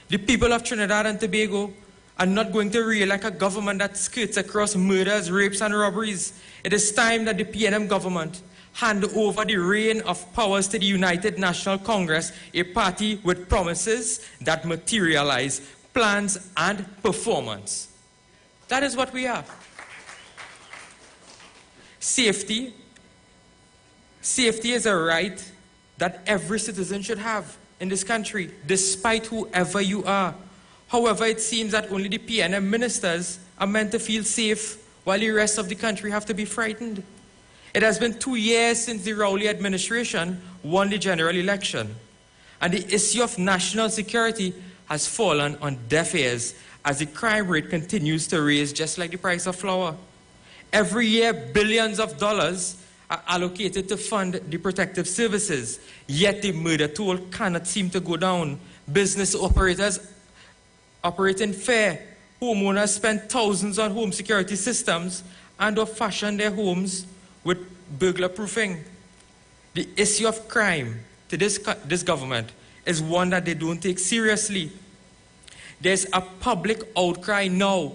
The people of Trinidad and Tobago are not going to re-elect a government that skirts across murders, rapes, and robberies. It is time that the PNM government hand over the reign of powers to the United National Congress, a party with promises that materialize plans and performance. That is what we are. Safety. Safety is a right that every citizen should have in this country, despite whoever you are. However, it seems that only the PNM ministers are meant to feel safe, while the rest of the country have to be frightened. It has been 2 years since the Rowley administration won the general election, and the issue of national security has fallen on deaf ears as the crime rate continues to rise just like the price of flour. Every year, billions of dollars are allocated to fund the protective services, yet the murder toll cannot seem to go down. Business operators operate in fear. Homeowners spend thousands on home security systems and or fashion their homes with burglar proofing. The issue of crime to this government is one that they don't take seriously. There's a public outcry now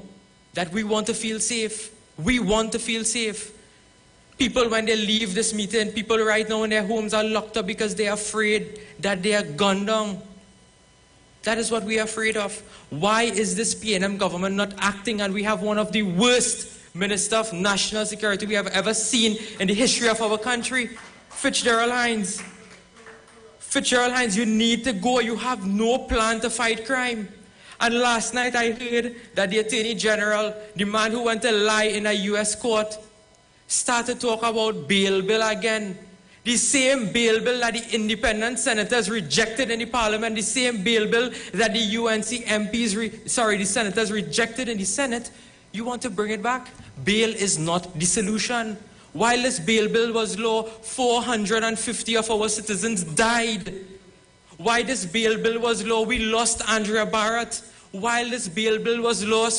that we want to feel safe. We want to feel safe. People, when they leave this meeting, people right now in their homes are locked up because they are afraid that they are gunned down. That is what we are afraid of. Why is this PNM government not acting? And we have one of the worst Minister of National Security we have ever seen in the history of our country, Fitzgerald Hines. Fitzgerald Hines, you need to go. You have no plan to fight crime. And last night I heard that the Attorney General, the man who went to lie in a US court, started to talk about bail bill again. The same bail bill that the independent senators rejected in the parliament, the same bail bill that the UNC MPs, the senators rejected in the Senate, you want to bring it back? Bail is not the solution. While this bail bill was law, 450 of our citizens died. While this bail bill was law, we lost Andrea Barrett. While this bail bill was law,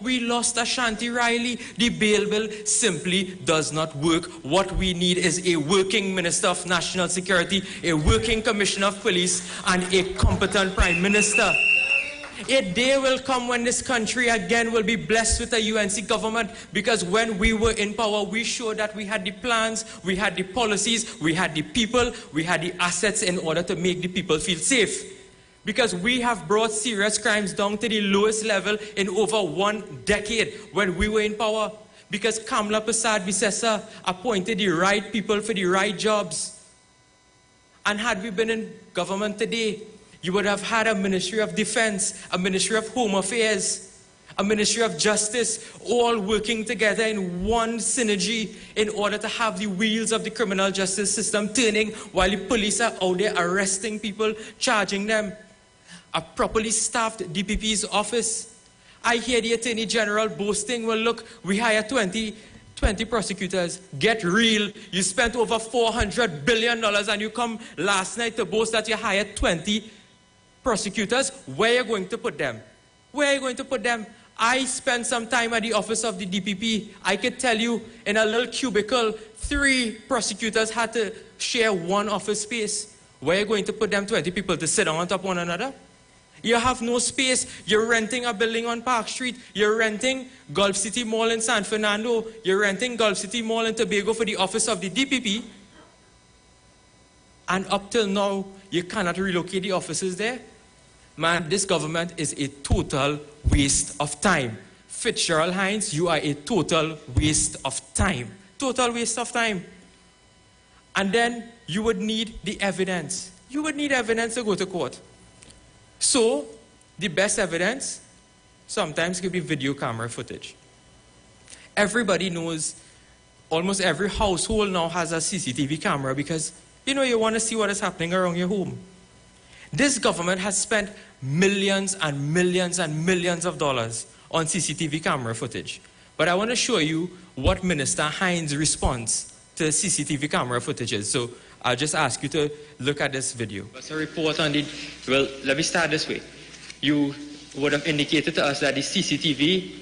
we lost Ashanti Riley. The bail bill simply does not work. What we need is a working Minister of National Security, a working Commissioner of Police, and a competent Prime Minister. A day will come when this country again will be blessed with a UNC government, because when we were in power, we showed that we had the plans, we had the policies, we had the people, we had the assets in order to make the people feel safe. Because we have brought serious crimes down to the lowest level in over 1 decade when we were in power. because Kamala Persad-Bissessar appointed the right people for the right jobs. And had we been in government today, you would have had a Ministry of Defense, a Ministry of Home Affairs, a Ministry of Justice, all working together in one synergy in order to have the wheels of the criminal justice system turning while the police are out there arresting people, charging them. A properly staffed DPP's office. I hear the Attorney General boasting, well, look, we hire 20 prosecutors. Get real. You spent over $400 billion and you come last night to boast that you hired 20 prosecutors. Where are you going to put them? Where are you going to put them? I spent some time at the office of the DPP. I could tell you, in a little cubicle, 3 prosecutors had to share one office space. Where are you going to put them 20 people to sit down on top of one another? You have no space. You're renting a building on Park Street. You're renting Gulf City Mall in San Fernando. You're renting Gulf City Mall in Tobago for the office of the DPP. And up till now, you cannot relocate the offices there. Man, this government is a total waste of time. Fitzgerald Hines, you are a total waste of time. Total waste of time. And then you would need the evidence. You would need evidence to go to court. So, the best evidence sometimes could be video camera footage. Everybody knows, almost every household now has a CCTV camera because, you know, you want to see what is happening around your home. This government has spent millions and millions and millions of dollars on CCTV camera footage. But I want to show you what Minister Hines' response to CCTV camera footage is. So I'll just ask you to look at this video. What's a report on the, well, let me start this way. You would have indicated to us that the CCTV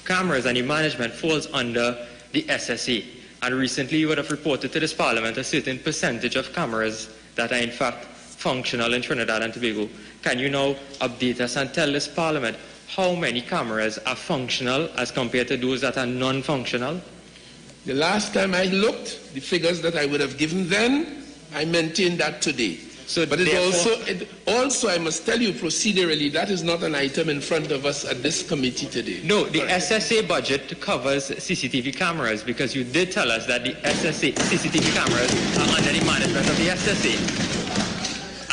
cameras and the management falls under the SSA. And recently you would have reported to this Parliament a certain percentage of cameras that are in fact functional in Trinidad and Tobago. Can you now update us and tell this Parliament how many cameras are functional as compared to those that are non-functional? The last time I looked, the figures that I would have given then, I maintain that today. So but also, I must tell you procedurally, that is not an item in front of us at this committee today. No, the SSA budget covers CCTV cameras because you did tell us that the SSA CCTV cameras are under the management of the SSA.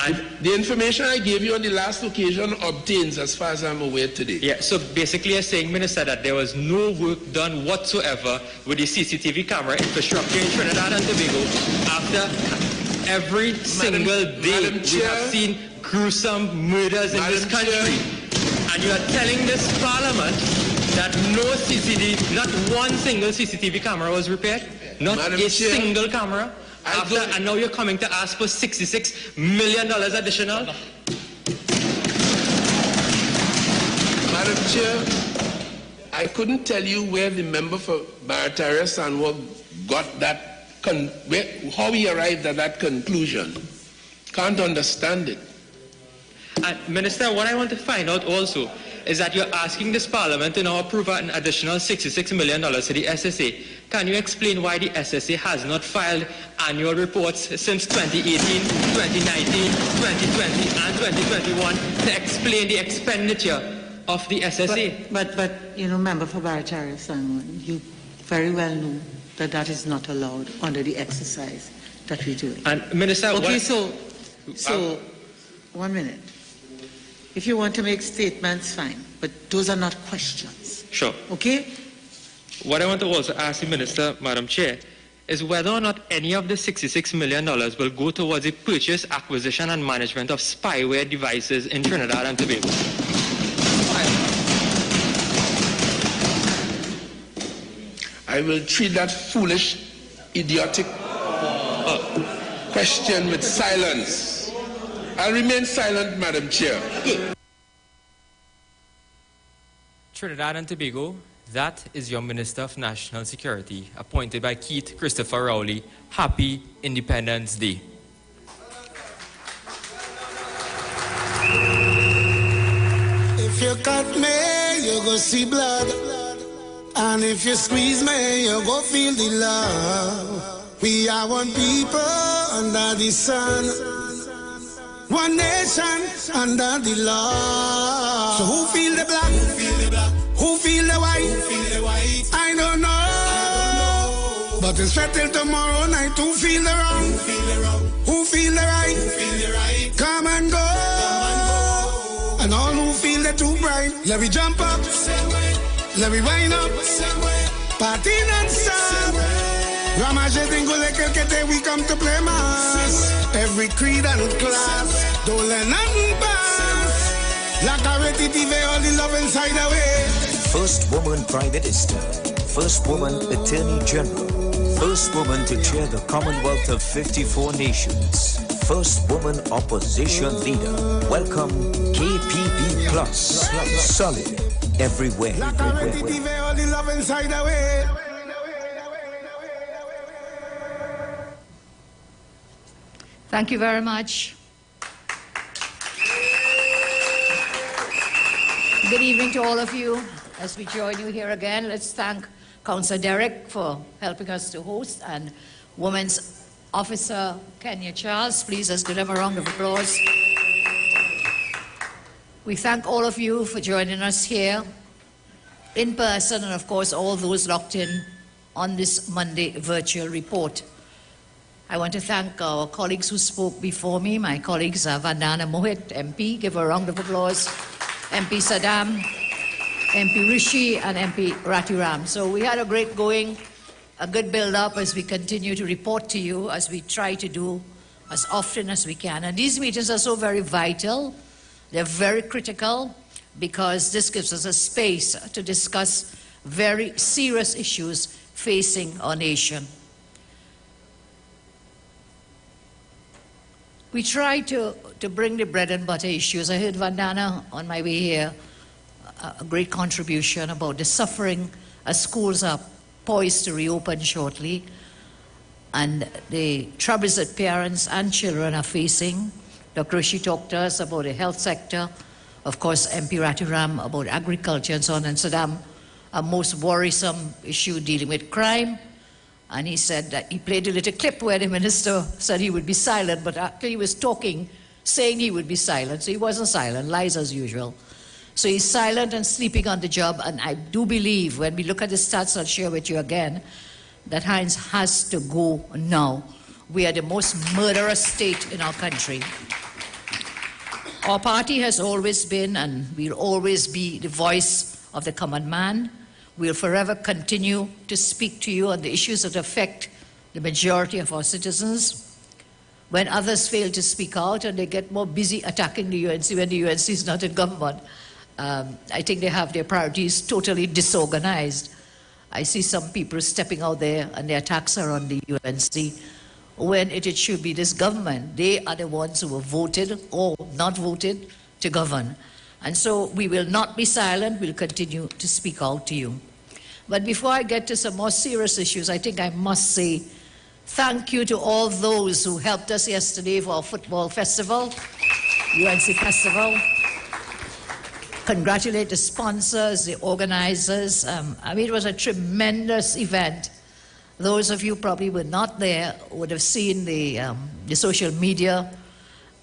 And the information I gave you on the last occasion obtains as far as I'm aware today. Yeah, so basically you're saying, Minister, that there was no work done whatsoever with the CCTV camera infrastructure in Trinidad and Tobago after every single day we have seen gruesome murders in this country. And you are telling this Parliament that no CCTV, not one single CCTV camera was repaired? Not a single camera? And now you're coming to ask for $66 million additional? Madam Chair, I couldn't tell you where the member for Barataria Sanwo got that, how he arrived at that conclusion. Can't understand it. And Minister, what I want to find out also is that you're asking this Parliament to now approve an additional $66 million to the SSA. Can you explain why the SSA has not filed annual reports since 2018, 2019, 2020, and 2021 to explain the expenditure of the SSA? But you know, Member for Barataria Sanwo, you very well know that that is not allowed under the exercise that we do. And Minister, okay, so 1 minute. If you want to make statements, fine, but those are not questions. Sure. Okay? What I want to also ask the Minister, Madam Chair, is whether or not any of the $66 million will go towards the purchase, acquisition, and management of spyware devices in Trinidad and Tobago. I will treat that foolish, idiotic question with silence. I'll remain silent, Madam Chair. Trinidad and Tobago, that is your Minister of National Security, appointed by Keith Christopher Rowley. Happy Independence Day. If you cut me, you go see blood. And if you squeeze me, you go feel the love. We are one people under the sun. One nation under the law. So who feel the black? Who feel the white? I know But it's set till tomorrow night. Who feel the wrong? Who feel the right? Come and go. And all who feel the too bright, let me jump up. Let me wind up. Party non-stop. Ramage dingo lekete, we come to play mass. Every creed and class, don't let nothing pass. Like a repetitive, all the love inside away. First woman Prime Minister, first woman Attorney General, first woman to chair the Commonwealth of 54 nations, first woman opposition leader. Welcome KPB Plus, solid everywhere. Like a repetitive, all the love inside away. Thank you very much. Good evening to all of you. As we join you here again, let's thank Councillor Derek for helping us to host, and Women's Officer Kenya Charles. Please, let's give them a round of applause. We thank all of you for joining us here in person, and of course all those locked in on this Monday virtual report. I want to thank our colleagues who spoke before me. My colleagues are Vandana Mohit, MP, give a round of applause, MP Saddam, MP Rishi, and MP Ratiram. So we had a great going, a good build-up as we continue to report to you, as we try to do as often as we can. And these meetings are so very vital. They're very critical because this gives us a space to discuss very serious issues facing our nation. We try to bring the bread and butter issues. I heard Vandana on my way here, a great contribution about the suffering as schools are poised to reopen shortly, and the troubles that parents and children are facing. Dr. Rishi talked to us about the health sector. Of course, MP Ratiram about agriculture and so on, and Saddam, a most worrisome issue dealing with crime. And he said that he played a little clip where the minister said he would be silent, but actually he was talking, saying he would be silent. So he wasn't silent, lies as usual. So he's silent and sleeping on the job. And I do believe, when we look at the stats, I'll share with you again, that Heinz has to go now. We are the most murderous state in our country. Our party has always been and will always be the voice of the common man. We'll forever continue to speak to you on the issues that affect the majority of our citizens. When others fail to speak out and they get more busy attacking the UNC when the UNC is not in government, I think they have their priorities totally disorganized. I see some people stepping out there and the attacks are on the UNC when it should be this government. They are the ones who were voted or not voted to govern. And so we will not be silent, we'll continue to speak out to you. But before I get to some more serious issues, I think I must say thank you to all those who helped us yesterday for our football festival, UNC Festival. Congratulate the sponsors, the organizers. I mean, it was a tremendous event. Those of you probably were not there would have seen the social media.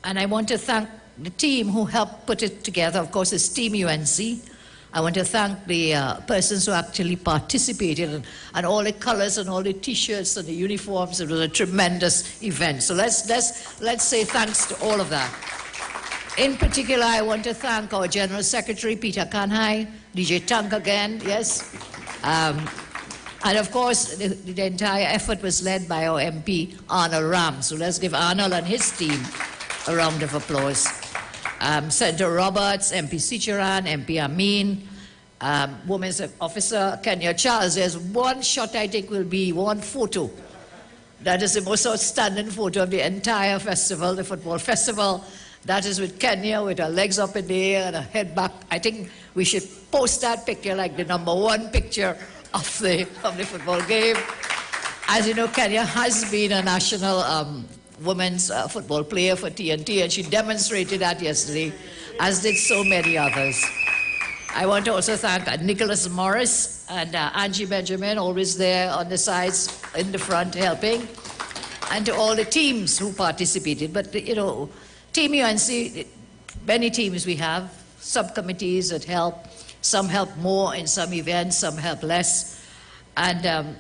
And I want to thank the team who helped put it together. Of course, it's Team UNC. I want to thank the persons who actually participated and all the colors and all the T-shirts and the uniforms. It was a tremendous event. So let's say thanks to all of that. In particular, I want to thank our General Secretary, Peter Kanhai, DJ Tank again, yes. And of course, the entire effort was led by our MP, Arnold Ram. So let's give Arnold and his team a round of applause. Senator Roberts, MP Sicharan, MP Amin, Women's Officer Kenya Charles. There's one shot I think will be one photo. That is the most outstanding photo of the entire festival, the football festival. That is with Kenya with her legs up in the air and her head back. I think we should post that picture like the #1 picture of the football game. As you know, Kenya has been a national women's football player for TNT, and she demonstrated that yesterday, as did so many others. I want to also thank Nicholas Morris and Angie Benjamin, always there on the sides, in the front, helping, and to all the teams who participated. But, you know, Team UNC, many teams we have, subcommittees that help. Some help more in some events, some help less. And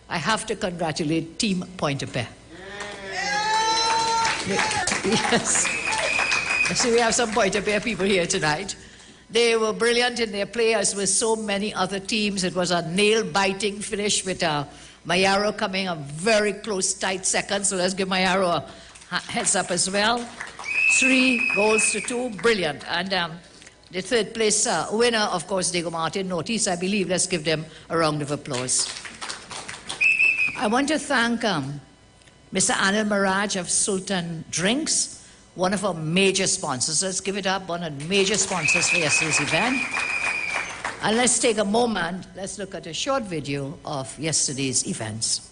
I have to congratulate Team Pointe-a-Pierre. Yes. See, we have some Pointe-a-Pierre people here tonight. They were brilliant in their play, as with so many other teams. It was a nail-biting finish with Mayaro coming a very close, tight second. So let's give Mayaro a heads up as well. 3 goals to 2, brilliant. And the third place winner, of course, Diego Martin Notice, I believe. Let's give them a round of applause. I want to thank Mr. Anil Maraj of Sultan Drinks, one of our major sponsors. Let's give it up, one of the major sponsors for yesterday's event. And let's take a moment, let's look at a short video of yesterday's events.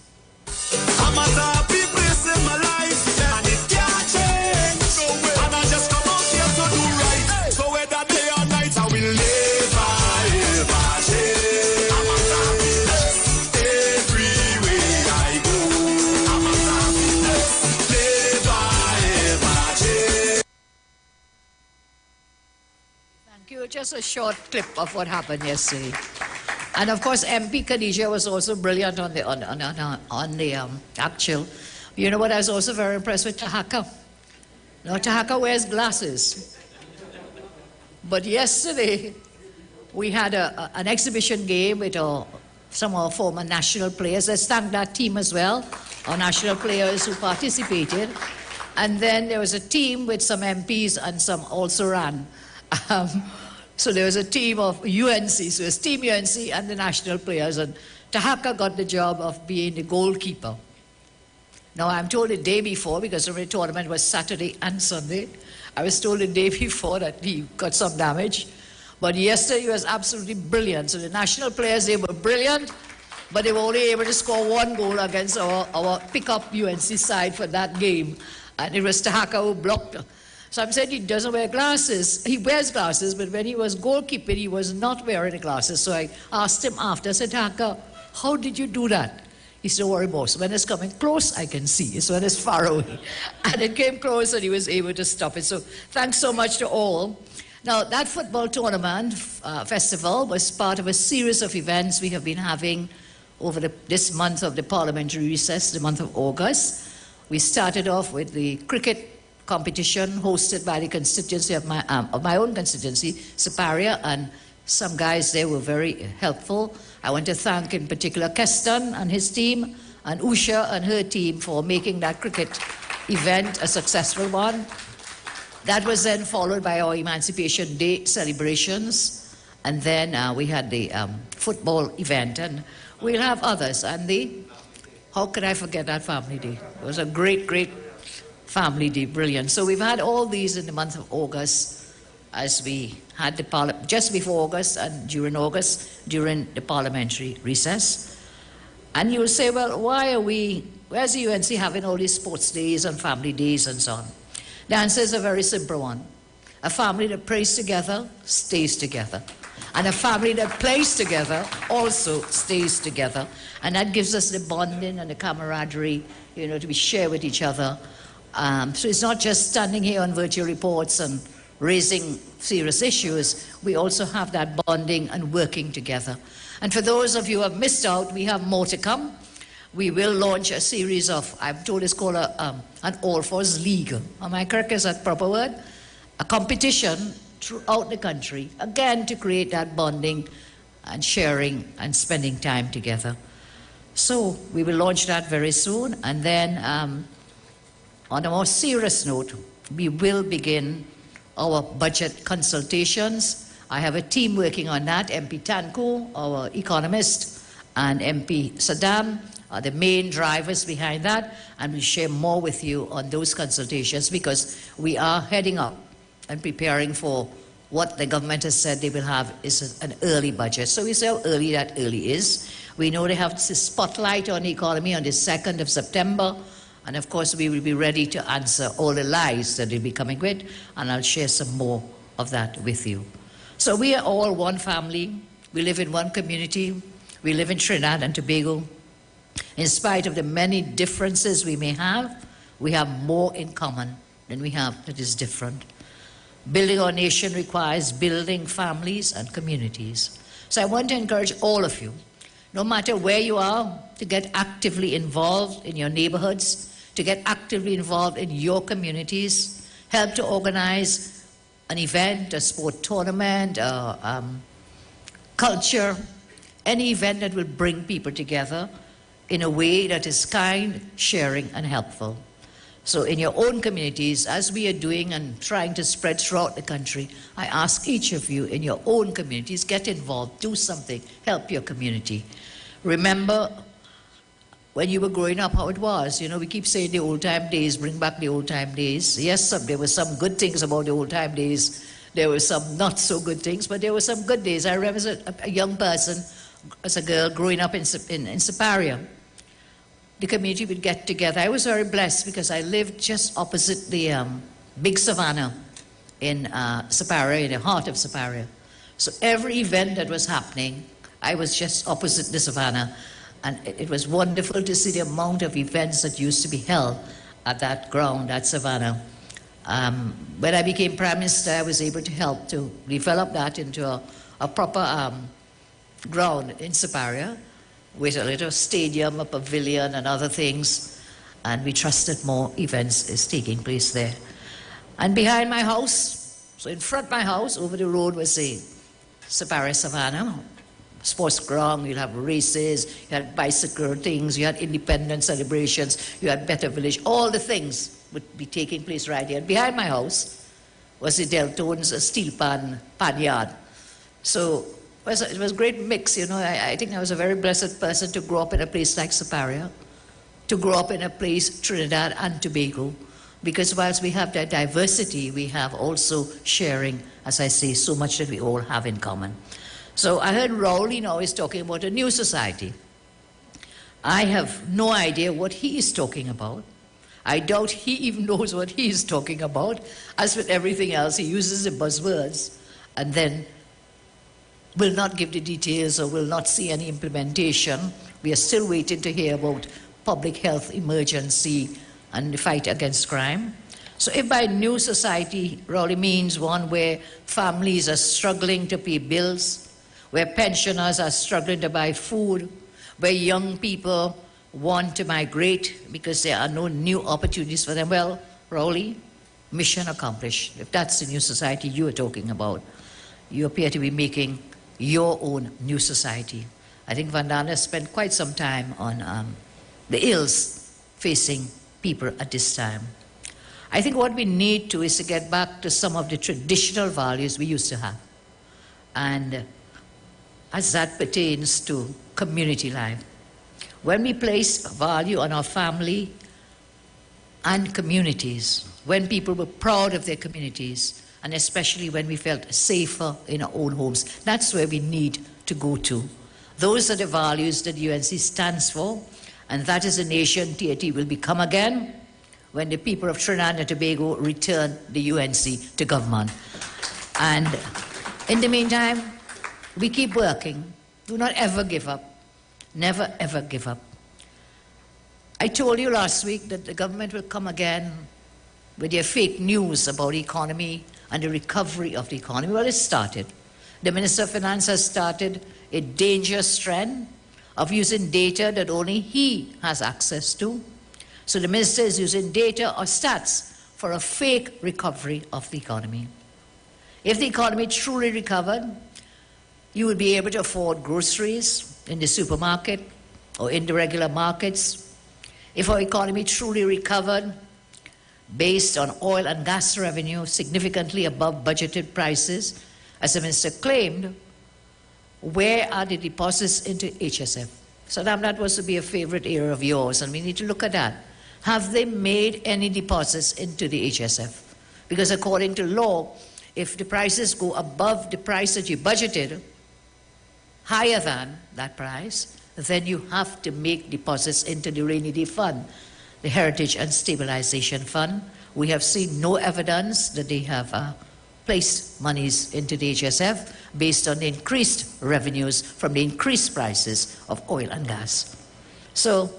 I'm a happy place in my life, and it can't change. No way. And I just come out here to do right. So whether day or night, I will never, ever change. I'm a happiness everywhere I go. I'm a happiness, never, ever change. Thank you. Just a short clip of what happened yesterday. And of course, MP Khadija was also brilliant on the actual. You know what? I was also very impressed with Tahaka. Now, Tahaka wears glasses. But yesterday, we had an exhibition game with some of our former national players. Let's thank that team as well, our national players who participated. And then there was a team with some MPs and some also ran. So there was a team of UNC, so it was Team UNC and the national players, and Tahaka got the job of being the goalkeeper. Now, I'm told the day before, because the tournament was Saturday and Sunday, I was told the day before that he got some damage. But yesterday he was absolutely brilliant. So the national players, they were brilliant, but they were only able to score 1 goal against our pick-up UNC side for that game. And it was Tahaka who blocked. So I'm saying he doesn't wear glasses. He wears glasses, but when he was goalkeeping, he was not wearing the glasses. So I asked him after, I said, Tahaka, how did you do that? He said, don't worry, boss. When it's coming close, I can see. It's when it's far away. And it came close and he was able to stop it. So thanks so much to all. Now, that football tournament festival was part of a series of events we have been having over this month of the parliamentary recess, the month of August. We started off with the cricket competition hosted by the constituency of my own constituency, Siparia, and some guys there were very helpful. I want to thank in particular Keston and his team, and Usha and her team for making that cricket event a successful one. That was then followed by our Emancipation Day celebrations, and then we had the football event, and we'll have others. And how could I forget that family day? It was a great, great family day, brilliant. So we've had all these in the month of August, as we had the just before August and during August, during the parliamentary recess. And you'll say, well, where's the UNC having all these sports days and family days and so on? The answer is a very simple one. A family that prays together stays together. And a family that plays together also stays together. And that gives us the bonding and the camaraderie, to be shared with each other. So it's not just standing here on virtual reports and raising serious issues. We also have that bonding and working together. And for those of you who have missed out, we have more to come. We will launch a series of, I'm told it's called an All-Fours League. Am I correct? Is that a proper word? A competition throughout the country, again, to create that bonding and sharing and spending time together. So we will launch that very soon. And then on a more serious note, we will begin our budget consultations. I have a team working on that. MP Tanku, our economist, and MP Saddam are the main drivers behind that, and we'll share more with you on those consultations because we are heading up and preparing for what the government has said they will have is an early budget. So we say how early that early is. We know they have to spotlight on the economy on the 2nd of September. And of course, we will be ready to answer all the lies that they'll be coming with, and I'll share some more of that with you. So we are all one family. We live in one community. We live in Trinidad and Tobago. In spite of the many differences we may have, we have more in common than we have that is different. Building our nation requires building families and communities. So I want to encourage all of you, no matter where you are, to get actively involved in your neighborhoods, to get actively involved in your communities, help to organize an event, a sport tournament, culture, any event that will bring people together in a way that is kind, sharing, and helpful. So in your own communities, as we are doing and trying to spread throughout the country, I ask each of you in your own communities, get involved, do something, help your community. Remember when you were growing up how it was. You know, we keep saying the old time days, bring back the old time days. Yes, there were some good things about the old time days. There were some not so good things, but there were some good days. I remember as a young person, as a girl growing up in Siparia, the community would get together. I was very blessed because I lived just opposite the big savannah in Siparia, in the heart of Siparia. So every event that was happening, I was just opposite the savannah. And it was wonderful to see the amount of events that used to be held at that ground, that savannah. When I became Prime Minister, I was able to help to develop that into a proper ground in Siparia, with a little stadium, a pavilion, and other things. And we trusted more events is taking place there. And behind my house, so in front of my house, over the road was the Siparia Savannah, sports ground. You'd have races, you had bicycle things, you had independence celebrations, you had Better Village, all the things would be taking place right here. And behind my house was the Deltones steel pan yard. So it was a great mix, you know. I think I was a very blessed person to grow up in a place like Siparia, to grow up in a place, Trinidad and Tobago, because whilst we have that diversity, we have also sharing, as I say, so much that we all have in common. So I heard Raul now is talking about a new society. I have no idea what he is talking about. I doubt he even knows what he is talking about. As with everything else, he uses the buzzwords and then will not give the details or will not see any implementation. We are still waiting to hear about public health emergency and the fight against crime. So if by new society, Raul, means one where families are struggling to pay bills, where pensioners are struggling to buy food, where young people want to migrate because there are no new opportunities for them, well, Raul, mission accomplished. If that's the new society you are talking about, you appear to be making your own new society. I think Vandana spent quite some time on the ills facing people at this time. I think what we need to is to get back to some of the traditional values we used to have. And as that pertains to community life. When we place value on our family and communities, when people were proud of their communities, and especially when we felt safer in our own homes, that's where we need to go to. Those are the values that UNC stands for, and that is a nation TAT will become again when the people of Trinidad and Tobago return the UNC to government. And in the meantime, we keep working. Do not ever give up. Never, ever give up. I told you last week that the government will come again with their fake news about the economy and the recovery of the economy. Well, it started. The Minister of Finance has started a dangerous trend of using data that only he has access to. So the Minister is using data or stats for a fake recovery of the economy. If the economy truly recovered, you would be able to afford groceries in the supermarket or in the regular markets. If our economy truly recovered based on oil and gas revenue significantly above budgeted prices, as the minister claimed, where are the deposits into HSF? So that was to be a favorite area of yours, and we need to look at that. Have they made any deposits into the HSF? Because according to law, if the prices go above the price that you budgeted, higher than that price, then you have to make deposits into the rainy day fund, the Heritage and Stabilization Fund. We have seen no evidence that they have placed monies into the HSF based on the increased revenues from the increased prices of oil and gas. So,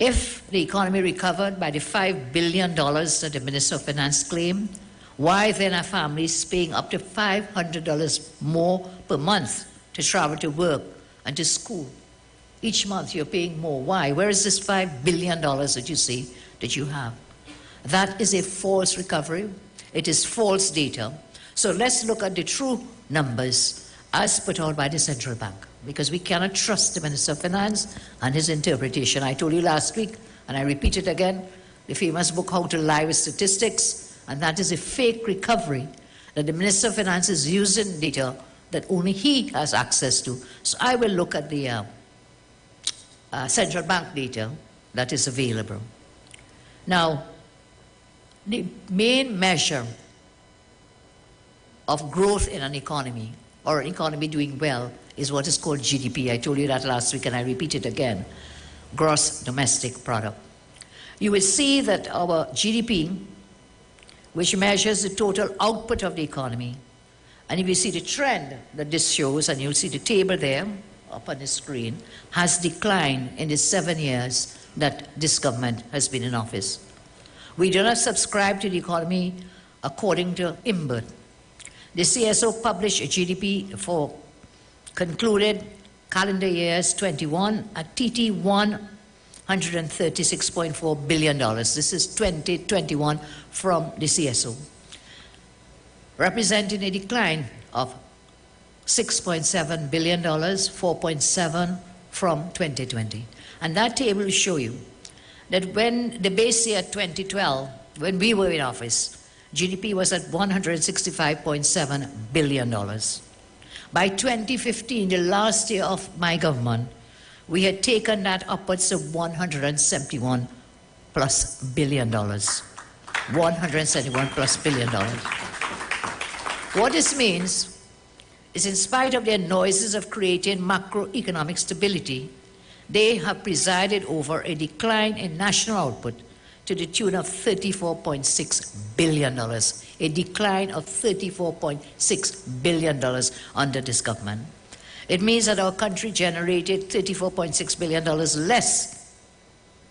if the economy recovered by the $5 billion that the Minister of Finance claimed, why then are families paying up to $500 more per month to travel to work and to school. Each month you're paying more. Why? Where is this $5 billion that you see that you have? That is a false recovery. It is false data. So let's look at the true numbers as put out by the central bank, because we cannot trust the Minister of Finance and his interpretation. I told you last week, and I repeat it again, the famous book, How to Lie with Statistics, and that is a fake recovery that the Minister of Finance is using data that only he has access to. So I will look at the central bank data that is available. Now, the main measure of growth in an economy, or an economy doing well, is what is called GDP. I told you that last week and I repeat it again, gross domestic product. You will see that our GDP, which measures the total output of the economy, and if you see the trend that this shows, and you'll see the table there up on the screen, has declined in the 7 years that this government has been in office. We do not subscribe to the economy according to Iwer. The CSO published a GDP for concluded calendar years 21 at TT $136.4 billion. This is 2021 from the CSO, representing a decline of $6.7 billion, 4.7 from 2020. And that table will show you that when the base year 2012, when we were in office, GDP was at $165.7 billion. By 2015, the last year of my government, we had taken that upwards to $171+ billion. $171+ billion. What this means is, in spite of their noises of creating macroeconomic stability, they have presided over a decline in national output to the tune of $34.6 billion, a decline of $34.6 billion under this government. It means that our country generated $34.6 billion less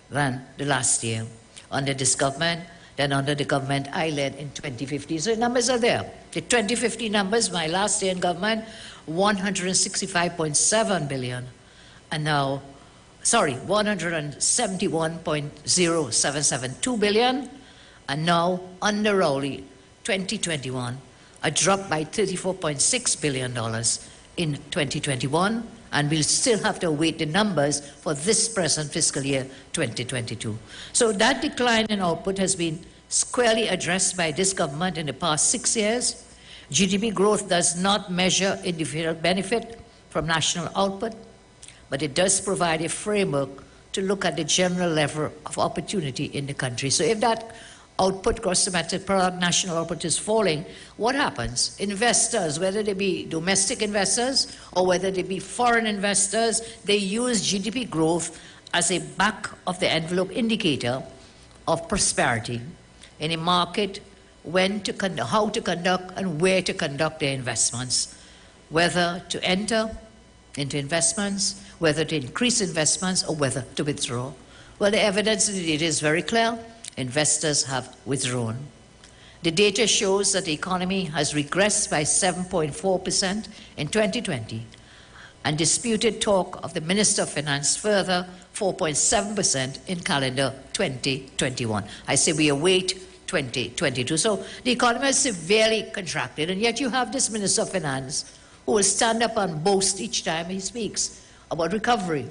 than the last year under this government than under the government I led in 2015. So the numbers are there. The 2015 numbers, my last year in government, $165.7 billion, and now, sorry, $171.0772 billion, and now under Rowley, 2021, a drop by $34.6 billion in 2021, and we'll still have to await the numbers for this present fiscal year 2022. So that decline in output has been squarely addressed by this government in the past 6 years. GDP growth does not measure individual benefit from national output, but it does provide a framework to look at the general level of opportunity in the country. So if that output, gross domestic product, national output is falling, what happens? Investors, whether they be domestic investors or whether they be foreign investors, they use GDP growth as a back of the envelope indicator of prosperity in a market, when to conduct, how to conduct and where to conduct their investments, whether to enter into investments, whether to increase investments or whether to withdraw. Well, the evidence in the data is very clear. Investors have withdrawn. The data shows that the economy has regressed by 7.4% in 2020, and disputed talk of the Minister of Finance further 4.7% in calendar 2021. I say we await 2022. So the economy is severely contracted, and yet you have this Minister of Finance who will stand up and boast each time he speaks about recovery,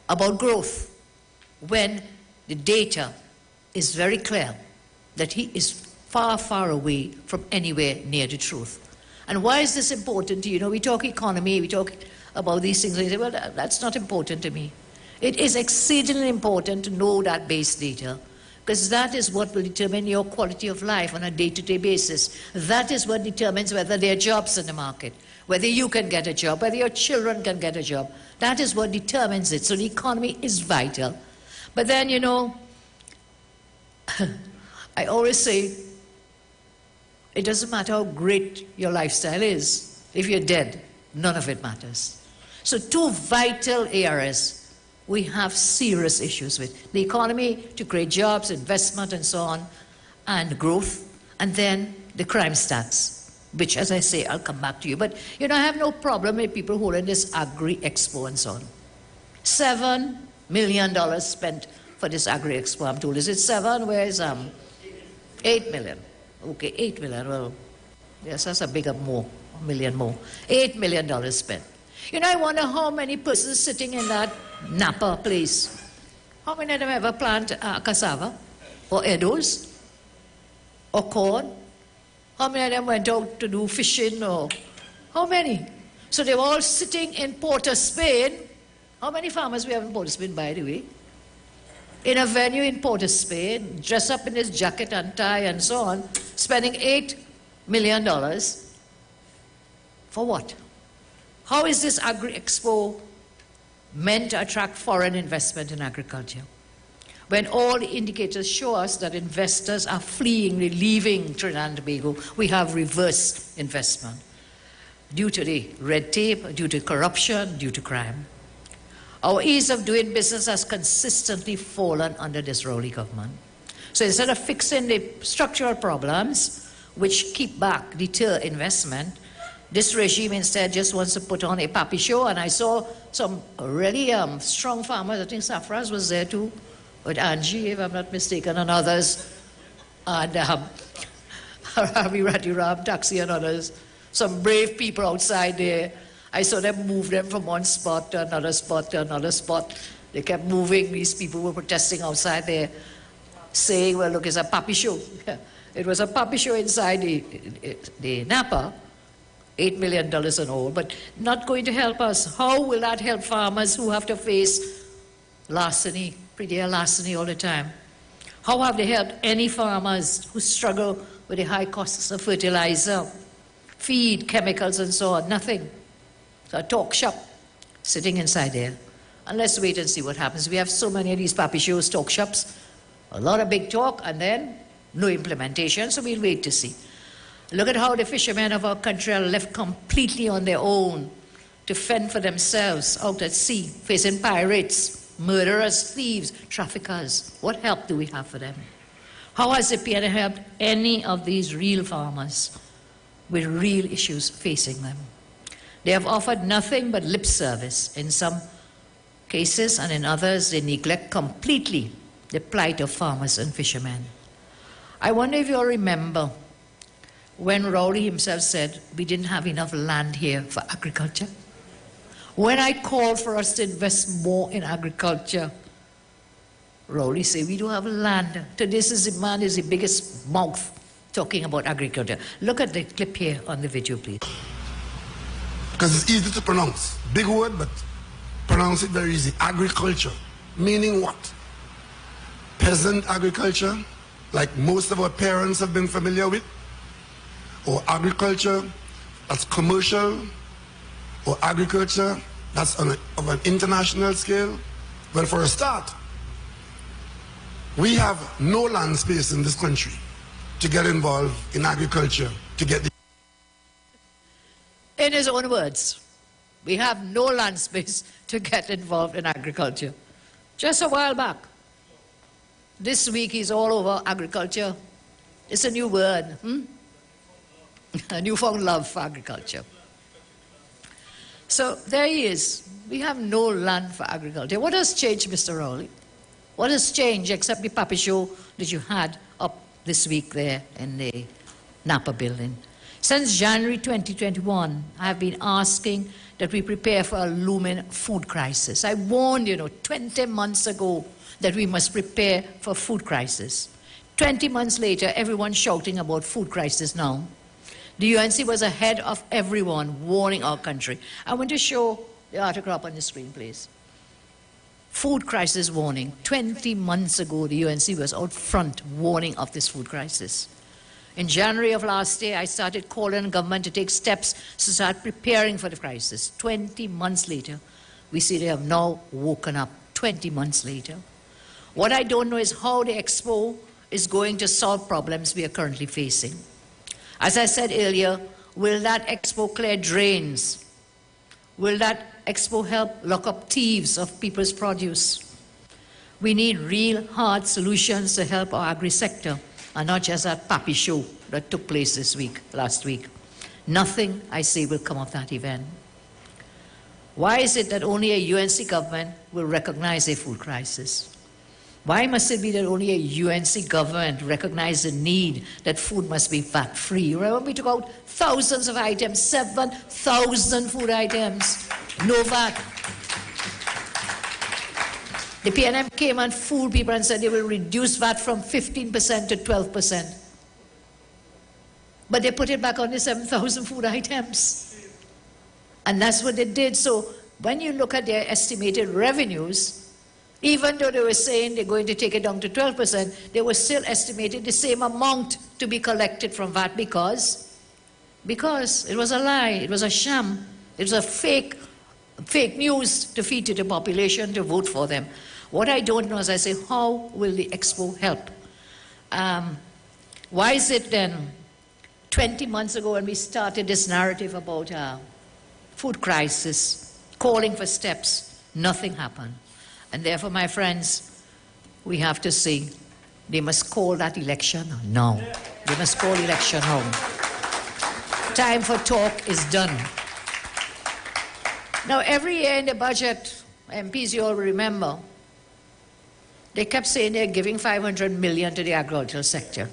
about growth, when the data is very clear that he is far, far away from anywhere near the truth. And why is this important to you? You know, we talk economy, we talk about these things, and you say, well, that's not important to me. It is exceedingly important to know that base data, because that is what will determine your quality of life on a day-to-day basis. That is what determines whether there are jobs in the market, whether you can get a job, whether your children can get a job. That is what determines it. So the economy is vital. But then, you know, I always say, it doesn't matter how great your lifestyle is. If you're dead, none of it matters. So two vital areas we have serious issues with: the economy to create jobs, investment and so on, and growth, and then the crime stats. which, as I say, I'll come back to you. But, you know, I have no problem with people holding this Agri-Expo and so on. $7 million spent for this Agri-Expo, I'm told. Is it 7? Where is 8 million? Okay, 8 million. Well, yes, that's a bigger more, a million more. $8 million spent. You know, I wonder how many persons sitting in that Napa place, how many of them ever plant cassava or edos or corn? How many of them went out to do fishing or how many? So they were all sitting in Port of Spain. How many farmers we have in Port of Spain, by the way? In a venue in Port of Spain, dressed up in his jacket and tie and so on, spending $8 million for what? How is this Agri-Expo meant to attract foreign investment in agriculture? When all the indicators show us that investors are fleeing, leaving Trinidad and Tobago, we have reverse investment due to the red tape, due to corruption, due to crime. Our ease of doing business has consistently fallen under this Rowley government. So instead of fixing the structural problems which keep back, deter investment, this regime instead just wants to put on a pappy show. And I saw some really strong farmers, I think Safras was there too, with Angie, if I'm not mistaken, and others, and Ravi Ratiram, Taxi and others, some brave people outside there. I saw them move them from one spot to another spot to another spot. They kept moving. These people were protesting outside there, saying, well, look, it's a puppy show. It was a puppy show inside the Napa, $8 million and all, but not going to help us. How will that help farmers who have to face larceny, pretty larceny all the time? How have they helped any farmers who struggle with the high costs of fertilizer, feed, chemicals, and so on? Nothing. So a talk shop sitting inside there. And let's wait and see what happens. We have so many of these pappy shows, talk shops, a lot of big talk, and then no implementation, so we'll wait to see. Look at how the fishermen of our country are left completely on their own to fend for themselves out at sea, facing pirates, murderers, thieves, traffickers. What help do we have for them? How has the PNA helped any of these real farmers with real issues facing them? They have offered nothing but lip service in some cases, and in others they neglect completely the plight of farmers and fishermen. I wonder if you all remember when Rowley himself said we didn't have enough land here for agriculture. When I called for us to invest more in agriculture, Rowley said we don't have land. Today's man is the biggest mouth talking about agriculture. Look at the clip here on the video, please. Because it's easy to pronounce. Big word, but pronounce it very easy. Agriculture. Meaning what? Peasant agriculture, like most of our parents have been familiar with, or agriculture that's commercial, or agriculture that's of an international scale. Well, for a start, we have no land space in this country to get involved in agriculture, to get the... In his own words, we have no land space to get involved in agriculture. Just a while back, this week he's all over agriculture. It's a new word, a newfound love for agriculture. So there he is. We have no land for agriculture. What has changed, Mr. Rowley? What has changed except the puppy show that you had up this week there in the Napa building? Since January 2021, I have been asking that we prepare for a looming food crisis. I warned, 20 months ago that we must prepare for food crisis. 20 months later, everyone's shouting about food crisis now. The UNC was ahead of everyone, warning our country. I want to show the article up on the screen, please. Food crisis warning. 20 months ago, the UNC was out front warning of this food crisis. In January of last year, I started calling on the government to take steps to start preparing for the crisis. 20 months later, we see they have now woken up. 20 months later. What I don't know is how the Expo is going to solve problems we are currently facing. As I said earlier, will that Expo clear drains? Will that Expo help lock up thieves of people's produce? We need real hard solutions to help our agri-sector, and not just that puppy show that took place last week. Nothing, I say, will come of that event. Why is it that only a UNC government will recognize a food crisis? Why must it be that only a UNC government recognize the need that food must be VAT-free? Remember we took out thousands of items, 7,000 food items, no VAT. The PNM came and fooled people and said they will reduce VAT from 15% to 12%. But they put it back on the 7,000 food items. And that's what they did. So when you look at their estimated revenues, even though they were saying they're going to take it down to 12%, they were still estimating the same amount to be collected from VAT because it was a lie, it was a sham, it was a fake news to feed to the population to vote for them. What I don't know is I say, how will the expo help? Why is it then 20 months ago when we started this narrative about food crisis, calling for steps, nothing happened? And therefore, my friends, we have to say, they must call that election now. They must call election now. Time for talk is done. Now, every year in the budget, MPs, you all remember, they kept saying they're giving $500 million to the agricultural sector.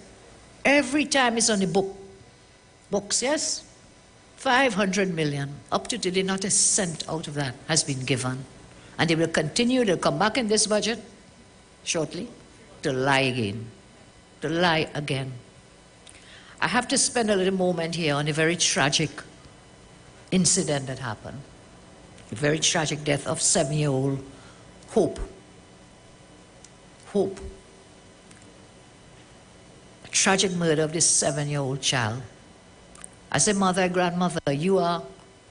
Every time it's on the books, yes? $500 million. Up to today, not a cent out of that has been given. And they will continue to come back in this budget shortly to lie again. To lie again. I have to spend a little moment here on a very tragic incident that happened. The very tragic death of 7-year-old Hope. Hope. A tragic murder of this 7-year-old child. As a mother, grandmother, you are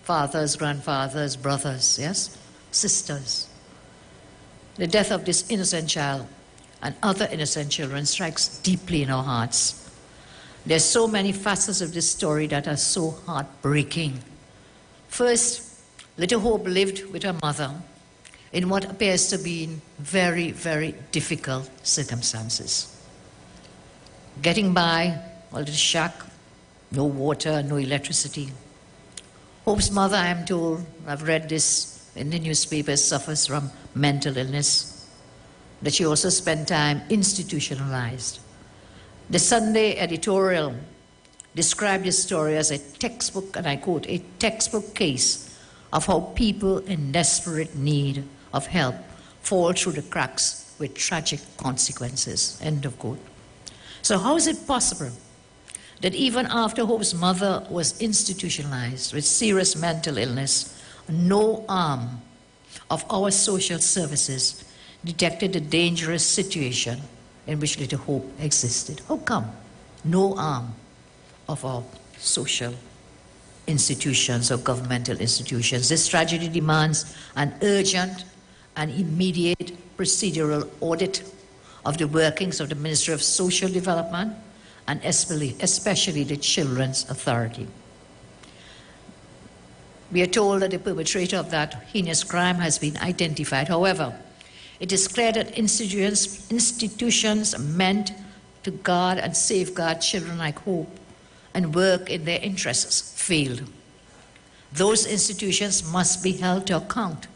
fathers, grandfathers, brothers, yes? Sisters. The death of this innocent child and other innocent children strikes deeply in our hearts. There's so many facets of this story that are so heartbreaking. First, little Hope lived with her mother in what appears to be very, very difficult circumstances. Getting by, a little shack, no water, no electricity. Hope's mother, I am told, I've read this in the newspapers, suffers from mental illness, that she also spent time institutionalized. The Sunday editorial described this story as a textbook, and I quote, a textbook case of how people in desperate need of help fall through the cracks with tragic consequences, end of quote. So how is it possible that even after Hope's mother was institutionalized with serious mental illness, no arm of our social services detected the dangerous situation in which little Hope existed? How come? No arm of our social institutions or governmental institutions. This tragedy demands an urgent and immediate procedural audit of the workings of the Ministry of Social Development and especially the Children's Authority. We are told that the perpetrator of that heinous crime has been identified. However, it is clear that institutions meant to guard and safeguard children like Hope and work in their interests failed. Those institutions must be held to account.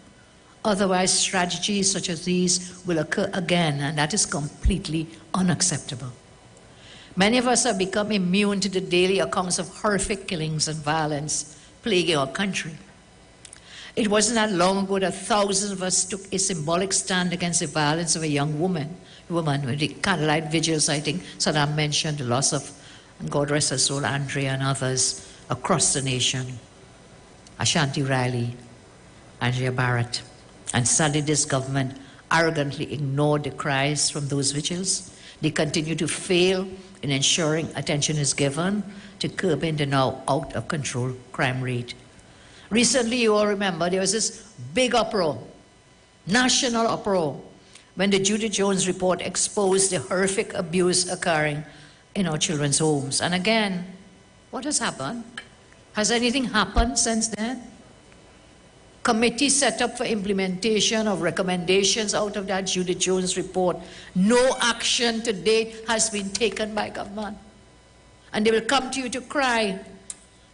Otherwise, strategies such as these will occur again, and that is completely unacceptable. Many of us have become immune to the daily accounts of horrific killings and violence plaguing our country. It wasn't that long ago that thousands of us took a symbolic stand against the violence of a young woman with the candlelight vigils. I think Saddam mentioned the loss of, and God rest her soul, Andrea and others across the nation. Ashanti Riley, Andrea Barrett. And sadly, this government arrogantly ignored the cries from those vigils. They continue to fail in ensuring attention is given to curbing the now out-of-control crime rate. Recently, you all remember, there was this big uproar, national uproar, when the Judith Jones report exposed the horrific abuse occurring in our children's homes. And again, what has happened? Has anything happened since then? Committee set up for implementation of recommendations out of that Judith Jones report. No action to date has been taken by government. And they will come to you to cry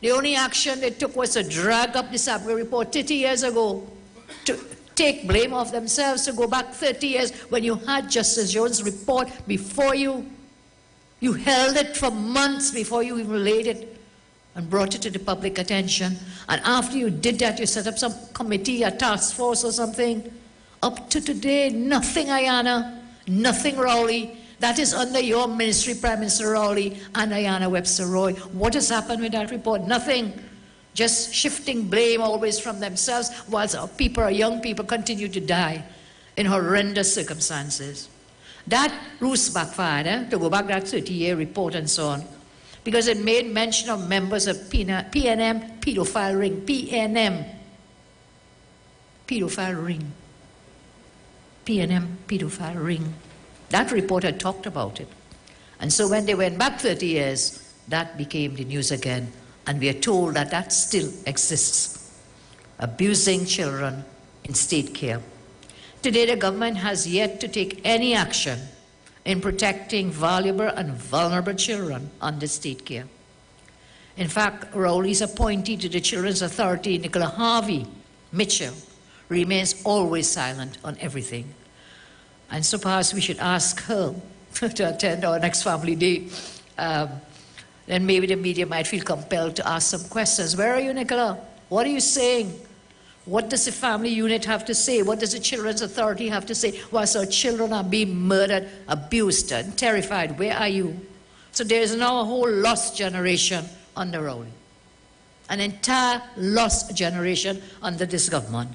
The only action they took was to drag up the Sabri report 30 years ago, to take blame off themselves, to go back 30 years when you had Justice Jones' report before you. You held it for months before you even laid it and brought it to the public attention. And after you did that, you set up some committee, a task force or something. Up to today, nothing, Ayanna, nothing, Rowley. That is under your ministry, Prime Minister Rowley and Ayanna Webster-Roy. What has happened with that report? Nothing. Just shifting blame always from themselves, whilst our people, our young people, continue to die in horrendous circumstances. That ruse backfired, to go back that 30-year report and so on, because it made mention of members of PNM pedophile ring, PNM pedophile ring, PNM pedophile ring. That report had talked about it. And so when they went back 30 years, that became the news again. And we are told that that still exists. Abusing children in state care. Today, the government has yet to take any action in protecting valuable and vulnerable children under state care. In fact, Rowley's appointee to the Children's Authority, Nicola Harvey Mitchell, remains always silent on everything. And so perhaps we should ask her to attend our next family day. Then maybe the media might feel compelled to ask some questions. Where are you, Nicola? What are you saying? What does the family unit have to say? What does the Children's Authority have to say? Whilst our children are being murdered, abused, and terrified, where are you? So there is now a whole lost generation under Rowley. An entire lost generation under this government.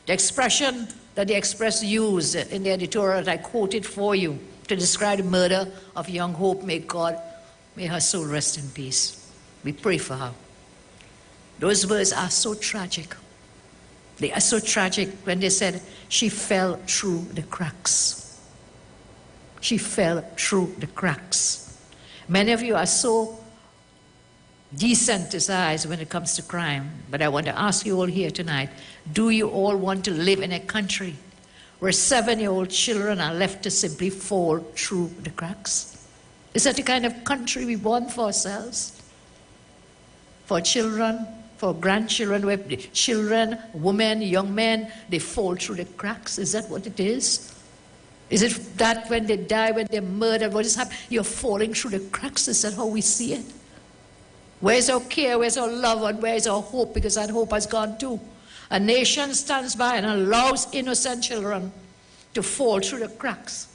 The expression that the Express used in the editorial that I quoted for you to describe the murder of young Hope, may her soul rest in peace. We pray for her. Those words are so tragic. They are so tragic when they said she fell through the cracks. She fell through the cracks. Many of you are so desensitized when it comes to crime, but I want to ask you all here tonight, do you all want to live in a country where 7-year-old children are left to simply fall through the cracks? Is that the kind of country we want for ourselves? For children, for grandchildren, where children, women, young men, they fall through the cracks? Is that what it is? Is it that when they die, when they're murdered, what is happening? You're falling through the cracks. Is that how we see it? Where's our care? Where's our love? And where's our hope? Because that hope has gone too. A nation stands by and allows innocent children to fall through the cracks.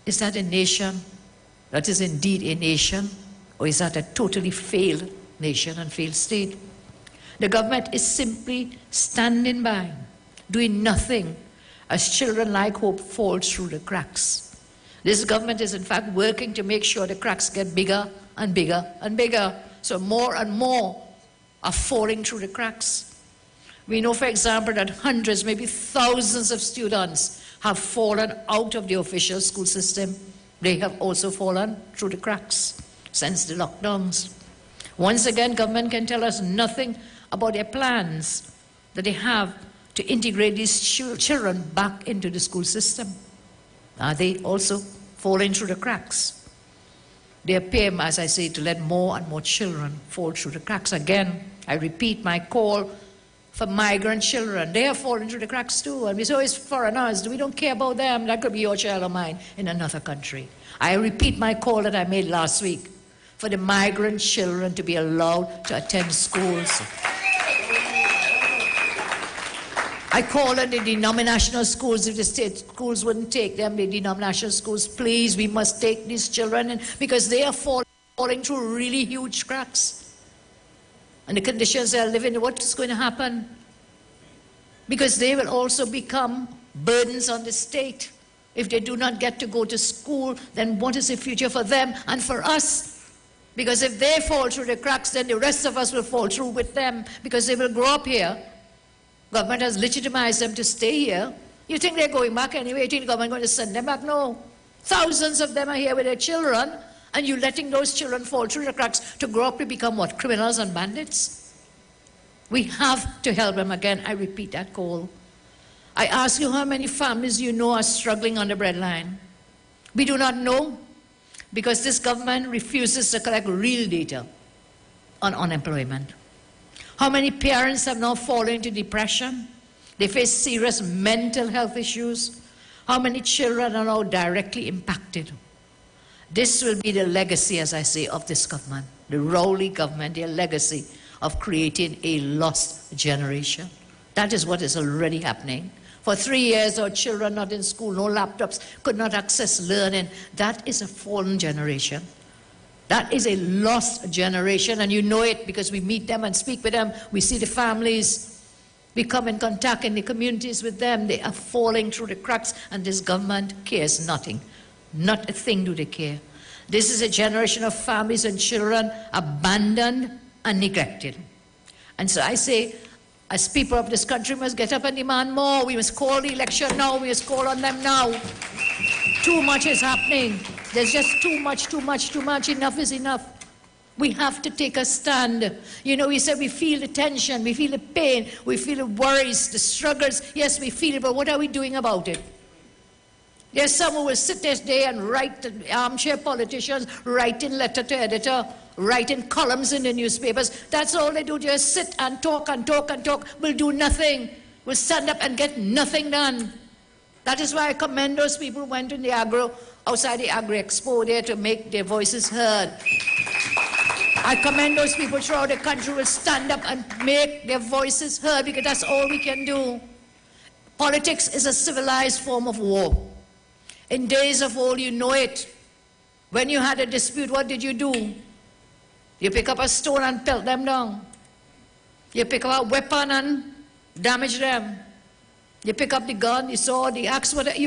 Is that a nation that is indeed a nation? Or is that a totally failed nation and failed state? The government is simply standing by, doing nothing as children like Hope fall through the cracks. This government is in fact working to make sure the cracks get bigger and bigger and bigger. So more and more are falling through the cracks. We know, for example, that hundreds, maybe thousands of students have fallen out of the official school system. They have also fallen through the cracks since the lockdowns. Once again, government can tell us nothing about their plans that they have to integrate these children back into the school system. Are they also falling through the cracks? They appear, as I say, to let more and more children fall through the cracks. Again, I repeat my call for migrant children. They are falling through the cracks too. And we say, oh, it's foreigners. We don't care about them. That could be your child or mine in another country. I repeat my call that I made last week for the migrant children to be allowed to attend schools. I call on the denominational schools. If the state schools wouldn't take them, the denominational schools, please, we must take these children in, because they are falling through really huge cracks. And the conditions they are living in, what is going to happen? Because they will also become burdens on the state. If they do not get to go to school, then what is the future for them and for us? Because if they fall through the cracks, then the rest of us will fall through with them, because they will grow up here. Government has legitimized them to stay here. You think they're going back anyway? You think the government is going to send them back? No. Thousands of them are here with their children, and you're letting those children fall through the cracks to grow up to become what? Criminals and bandits? We have to help them. Again, I repeat that call. I ask you, how many families you know are struggling on the breadline? We do not know, because this government refuses to collect real data. on unemployment. How many parents have now fallen into depression? They face serious mental health issues. How many children are now directly impacted? This will be the legacy, as I say, of this government, the Rowley government, their legacy of creating a lost generation. That is what is already happening. For 3 years, our children not in school, no laptops, could not access learning. That is a fallen generation. That is a lost generation, and you know it because we meet them and speak with them. We see the families. We come in contact in the communities with them. They are falling through the cracks, and this government cares nothing. Not a thing do they care. This is a generation of families and children abandoned and neglected. And so I say, as people of this country must get up and demand more. We must call the election now. We must call on them now. Too much is happening. There's just too much, too much, too much. Enough is enough. We have to take a stand. You know, we said we feel the tension, we feel the pain, we feel the worries, the struggles. Yes, we feel it, but what are we doing about it? There's some who will sit this day and write, armchair politicians, writing letter to editor, writing columns in the newspapers. That's all they do, just sit and talk and talk and talk. Will do nothing. Will stand up and get nothing done. That is why I commend those people who went to the outside the Agri-Expo there to make their voices heard. I commend those people throughout the country who will stand up and make their voices heard, because that's all we can do. Politics is a civilized form of war. In days of old, you know it. When you had a dispute, what did you do? You pick up a stone and pelt them down. You pick up a weapon and damage them. You pick up the gun, the sword, the axe, whatever.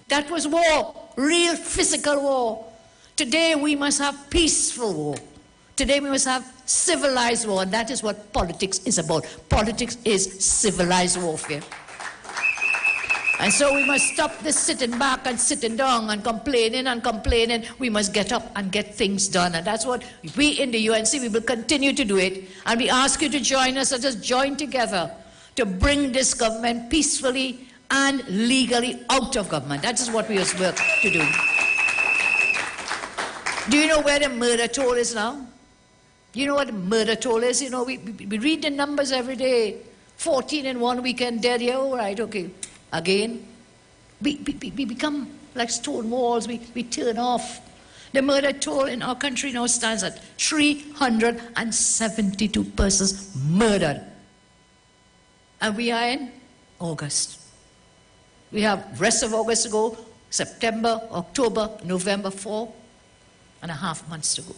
That was war, real physical war. Today we must have peaceful war. Today we must have civilized war, and that is what politics is about. Politics is civilized warfare. And so we must stop this sitting back and sitting down and complaining. We must get up and get things done. And that's what we in the UNC, we will continue to do it. And we ask you to join us, let us join together to bring this government peacefully and legally out of government. That is what we must work to do. Do you know where the murder toll is now? You know what the murder toll is? You know, we read the numbers every day. 14 in one weekend dead here, all right, okay. Again, we become like stone walls, we turn off. The murder toll in our country now stands at 372 persons murdered. And we are in August. We have rest of August to go, September, October, November, 4.5 months to go.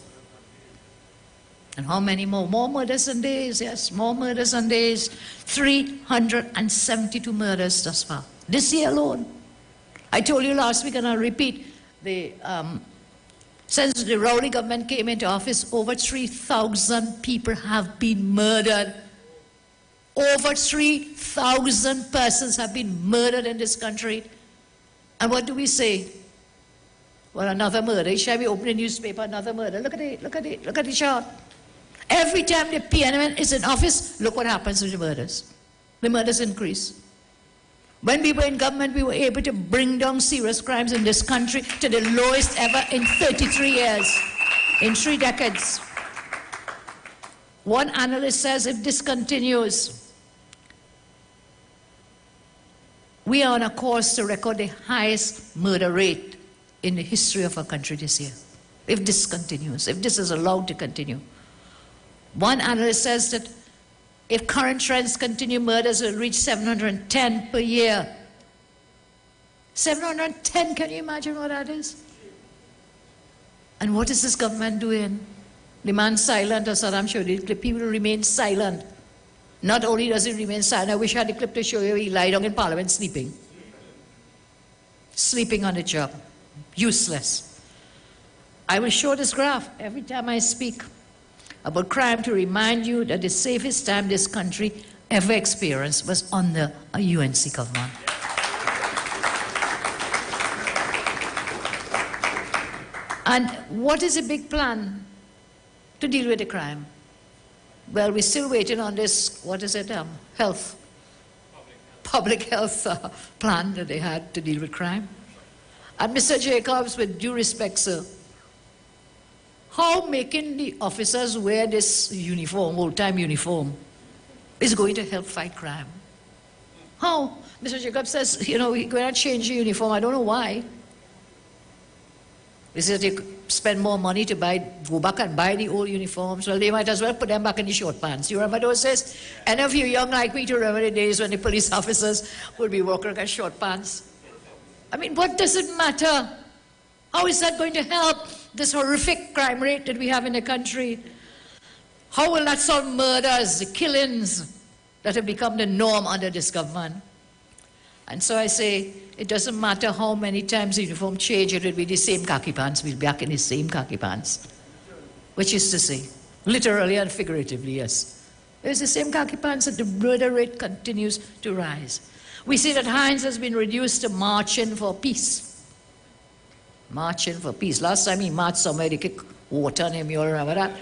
And how many more? More murders and days, yes, more murders and days. 372 murders thus far. This year alone. I told you last week, and I'll repeat, since the Rowley government came into office, over 3,000 people have been murdered. Over 3,000 persons have been murdered in this country. And what do we say? Well, another murder. Shall we open a newspaper? Another murder. Look at it, look at it, look at the chart. Every time the PNM is in office, look what happens to the murders. The murders increase. When we were in government, we were able to bring down serious crimes in this country to the lowest ever in 33 years, in 3 decades. One analyst says if this continues, we are on a course to record the highest murder rate in the history of our country this year. If this continues, if this is allowed to continue. One analyst says that if current trends continue, murders will reach 710 per year. 710, can you imagine what that is? And what is this government doing? The man silent, as Saddam showed you, the people remain silent. Not only does he remain silent, I wish I had the clip to show you, he lied down in Parliament sleeping. Sleeping on the job. Useless. I will show this graph every time I speak about crime to remind you that the safest time this country ever experienced was under a UNC government. And what is a big plan to deal with the crime? Well, we're still waiting on this, what is it, public health plan that they had to deal with crime. And Mr. Jacobs, with due respect, sir, how making the officers wear this uniform, old-time uniform, is going to help fight crime. How? Mr. Jacob says, you know, we're going to change the uniform. I don't know why. He says they spend more money to go back and buy the old uniforms. Well, they might as well put them back in the short pants. You remember those days? Any of you young like me to remember the days when the police officers would be walking in short pants? I mean, what does it matter? How is that going to help this horrific crime rate that we have in the country? How will that solve murders, the killings that have become the norm under this government? And so I say, it doesn't matter how many times the uniform change, it will be the same khaki pants. We'll be back in the same khaki pants. Which is to say, literally and figuratively, yes. It's the same khaki pants and the murder rate continues to rise. We see that Hines has been reduced to marching for peace. Marching for peace. Last time he marched somewhere, they kicked water on him, you all remember that?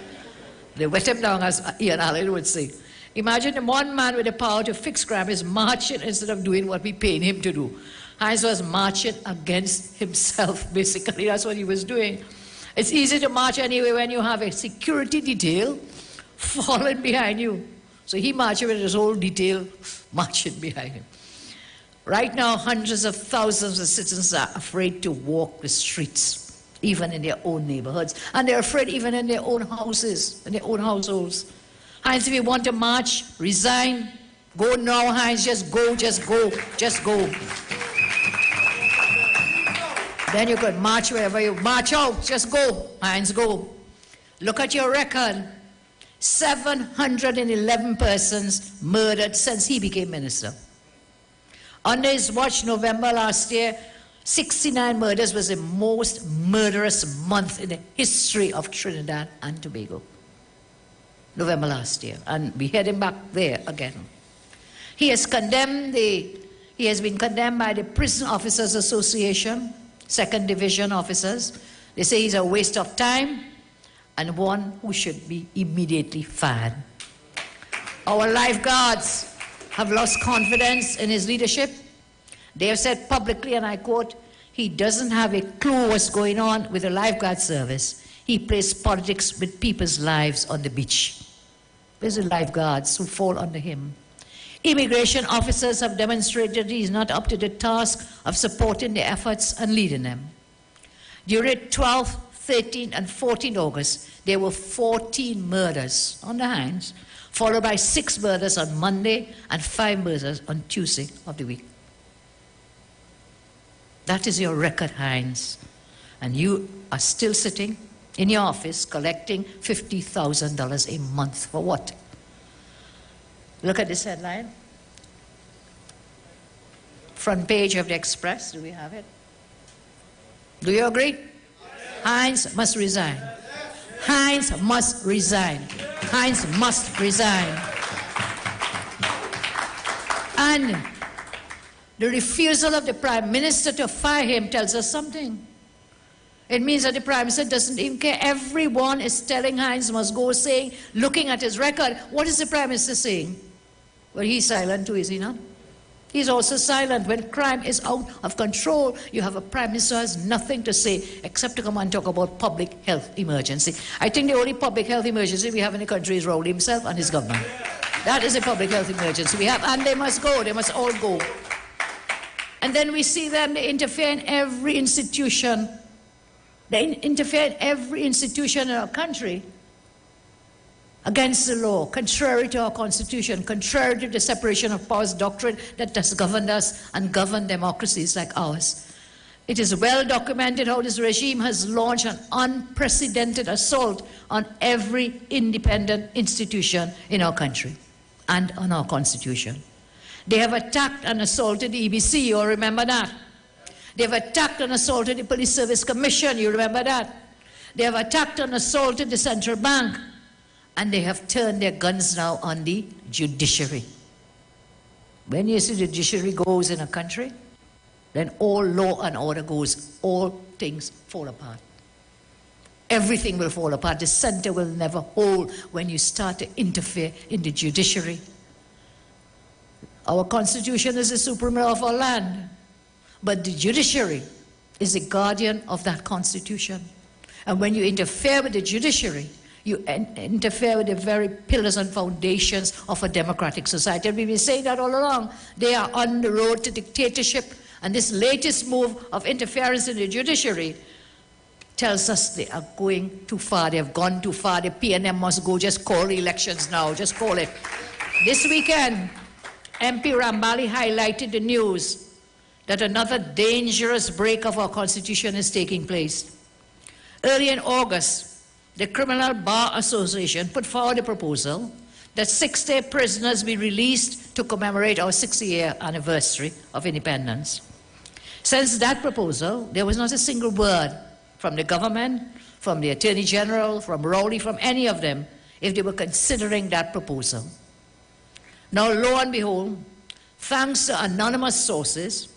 They wet him down, as Ian Allen would say. Imagine the one man with the power to fix crime is marching instead of doing what we paid him to do. Hines was marching against himself, basically. That's what he was doing. It's easy to march anyway when you have a security detail falling behind you. So he marched with his whole detail marching behind him. Right now, hundreds of thousands of citizens are afraid to walk the streets, even in their own neighborhoods. And they're afraid even in their own houses, in their own households. Hines, if you want to march, resign. Go now, Hines. Just go, just go, just go. Then you could march wherever you march out. Just go, Hines, go. Look at your record. 711 persons murdered since he became minister. Under his watch, November last year, 69 murders was the most murderous month in the history of Trinidad and Tobago. November last year, and we're heading back there again. He has been condemned by the Prison Officers Association, 2nd Division officers. They say he's a waste of time and one who should be immediately fired. Our lifeguards have lost confidence in his leadership. They have said publicly, and I quote, he doesn't have a clue what's going on with the lifeguard service. He plays politics with people's lives on the beach. There's the lifeguards who fall under him. Immigration officers have demonstrated he's not up to the task of supporting their efforts and leading them. During 12th, 13th, and 14th August, there were 14 murders on the Hines, followed by 6 murders on Monday and 5 murders on Tuesday of the week. That is your record, Hines. And you are still sitting in your office collecting $50,000 a month. For what? Look at this headline. Front page of the Express. Do we have it? Do you agree? Yes. Hines must resign. Yes. Hines must resign. Hines must resign. And the refusal of the Prime Minister to fire him tells us something. It means that the Prime Minister doesn't even care. Everyone is telling Hines must go, saying, looking at his record, what is the Prime Minister saying? Well, he's silent too, is he not? He's also silent. When crime is out of control, you have a Prime Minister who has nothing to say except to come and talk about public health emergency. I think the only public health emergency we have in the country is Rowley himself and his government. That is a public health emergency we have, and they must go. They must all go. And then we see them, they interfere in every institution. They interfere in every institution in our country against the law, contrary to our Constitution, contrary to the separation of powers doctrine that has governed us and governed democracies like ours. It is well documented how this regime has launched an unprecedented assault on every independent institution in our country and on our Constitution. They have attacked and assaulted the EBC, you all remember that. They have attacked and assaulted the Police Service Commission, you remember that. They have attacked and assaulted the Central Bank. And they have turned their guns now on the judiciary. When you see the judiciary goes in a country, then all law and order goes, all things fall apart. Everything will fall apart. The center will never hold when you start to interfere in the judiciary. Our Constitution is the supreme law of our land, but the judiciary is the guardian of that Constitution. And when you interfere with the judiciary, you interfere with the very pillars and foundations of a democratic society. And we've been saying that all along. They are on the road to dictatorship, and this latest move of interference in the judiciary tells us they are going too far. They have gone too far. The PNM must go. Just call the elections now. Just call it. This weekend, MP Rambali highlighted the news that another dangerous break of our Constitution is taking place. Early in August, the Criminal Bar Association put forward a proposal that 60 prisoners be released to commemorate our 60-year anniversary of independence. Since that proposal, there was not a single word from the government, from the Attorney General, from Rowley, from any of them, if they were considering that proposal. Now, lo and behold, thanks to anonymous sources,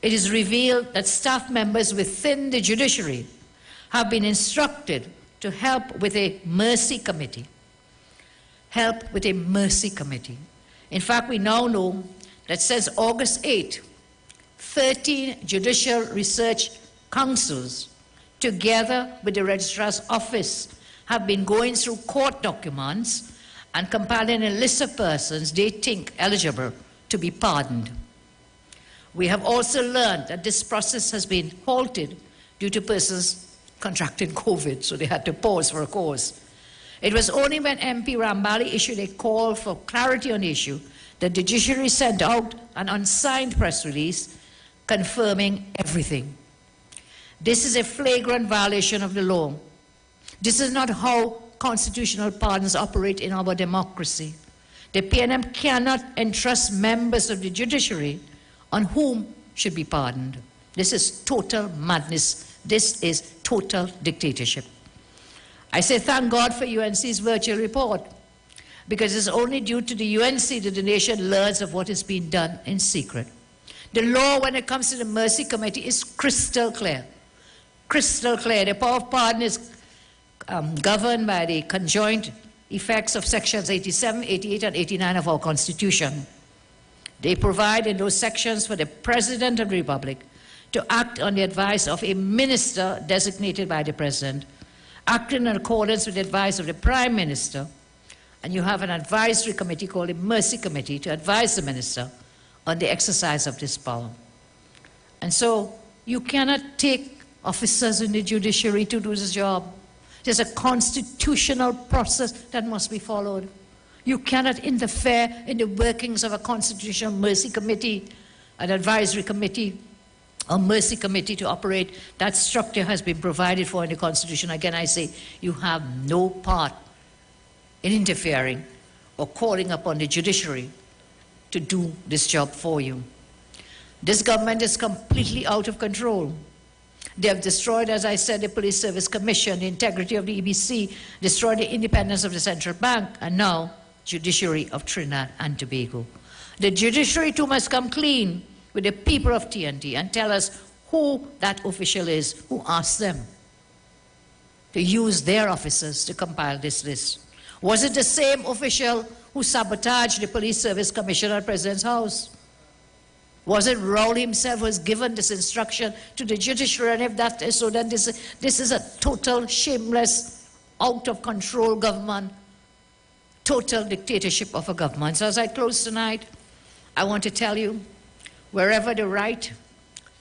it is revealed that staff members within the judiciary have been instructed to help with a mercy committee. Help with a mercy committee. In fact, we now know that since August 8, 13 judicial research councils, together with the registrar's office, have been going through court documents and compiling a list of persons they think eligible to be pardoned. We have also learned that this process has been halted due to persons contracting COVID, so they had to pause for a cause. It was only when MP Rambali issued a call for clarity on the issue that the judiciary sent out an unsigned press release confirming everything. This is a flagrant violation of the law. This is not how constitutional pardons operate in our democracy. The PNM cannot entrust members of the judiciary on whom should be pardoned. This is total madness. This is total dictatorship. I say thank God for UNC's virtual report, because it's only due to the UNC that the nation learns of what is being done in secret. The law when it comes to the Mercy Committee is crystal clear. Crystal clear. The power of pardon is governed by the conjoint effects of sections 87, 88, and 89 of our Constitution. They provide in those sections for the President of the Republic to act on the advice of a minister designated by the President, acting in accordance with the advice of the Prime Minister, and you have an advisory committee called the Mercy Committee to advise the minister on the exercise of this power. And so you cannot take officers in the judiciary to do this job. There's a constitutional process that must be followed. You cannot interfere in the workings of a constitutional mercy committee, an advisory committee, a mercy committee to operate. That structure has been provided for in the Constitution. Again, I say you have no part in interfering or calling upon the judiciary to do this job for you. This government is completely out of control. They have destroyed, as I said, the Police Service Commission, the integrity of the EBC, destroyed the independence of the central bank, and now judiciary of Trinidad and Tobago. The judiciary too must come clean with the people of TNT and tell us who that official is, who asked them to use their officers to compile this list. Was it the same official who sabotaged the Police Service Commission at the President's house? Was it Rowley himself who was given this instruction to the judiciary? And if that is so, then this is a total shameless, out-of-control government, total dictatorship of a government. So as I close tonight, I want to tell you, wherever the right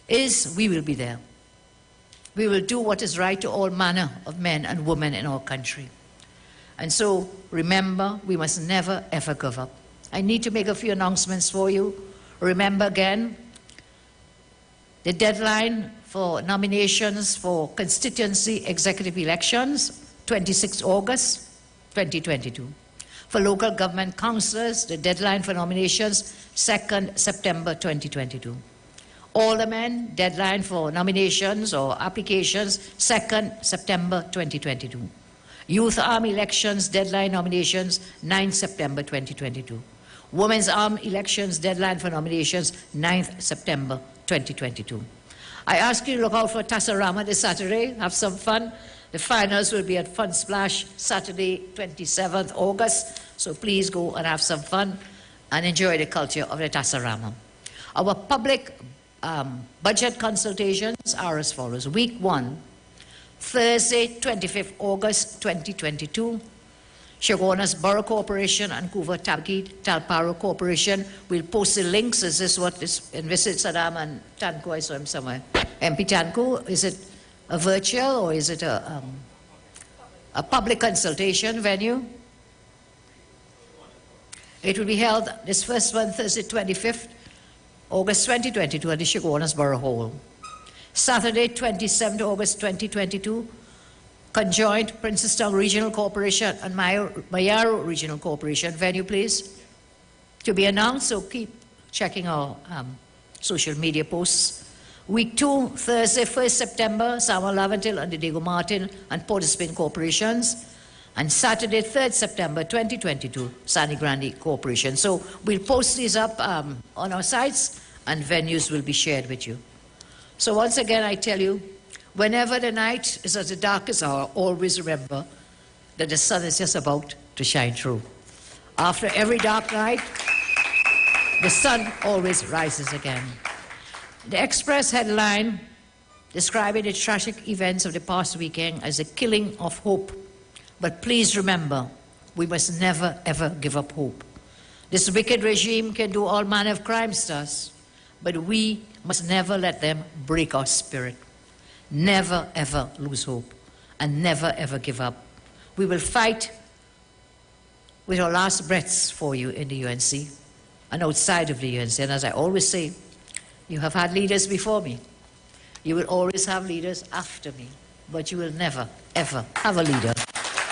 is, we will be there. We will do what is right to all manner of men and women in our country. And so, remember, we must never, ever give up. I need to make a few announcements for you. Remember again, the deadline for nominations for constituency executive elections, 26 August 2022. For local government councillors, the deadline for nominations, 2nd September 2022. Aldermen, deadline for nominations or applications, 2nd September 2022. Youth Arm elections, deadline nominations, 9th September 2022. Women's Arm elections, deadline for nominations, 9th September 2022. I ask you to look out for Tasarama this Saturday, have some fun. The finals will be at Fun Splash Saturday, 27th August. So please go and have some fun and enjoy the culture of the Tasarama. Our public budget consultations are as follows. Week 1, Thursday, 25th August 2022. Chaguanas Borough Corporation and Vancouver Talparo Corporation will post the links. Is this what is in Visit Saddam and Tanko? I saw him somewhere. MP Tanko, is it a virtual or is it a public consultation venue? It will be held this first one, Thursday, 25th August 2022 at the Chaguanas Borough Hall. Saturday, 27th August 2022, conjoint Princestown Regional Corporation and Mayaro Regional Corporation. Venue, please. To be announced, so keep checking our social media posts. Week 2, Thursday, 1st September, Samuel Laventil and Diego Martin and Port of Spain Corporations. And Saturday, 3rd September 2022, Sani Grande Corporation. So we'll post these up on our sites and venues will be shared with you. So once again, I tell you, whenever the night is at the darkest hour, always remember that the sun is just about to shine through. After every dark night, the sun always rises again. The Express headline describing the tragic events of the past weekend as a killing of hope. But please remember, we must never, ever give up hope. This wicked regime can do all manner of crimes to us, but we must never let them break our spirit. Never, ever lose hope, and never, ever give up. We will fight with our last breaths for you in the UNC and outside of the UNC. And as I always say, you have had leaders before me. You will always have leaders after me, but you will never, ever have a leader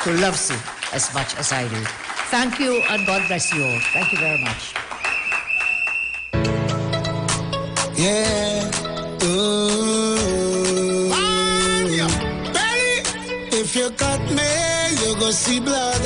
who loves you as much as I do. Thank you, and God bless you all. Thank you very much. Yeah. If you cut me, you go see blood.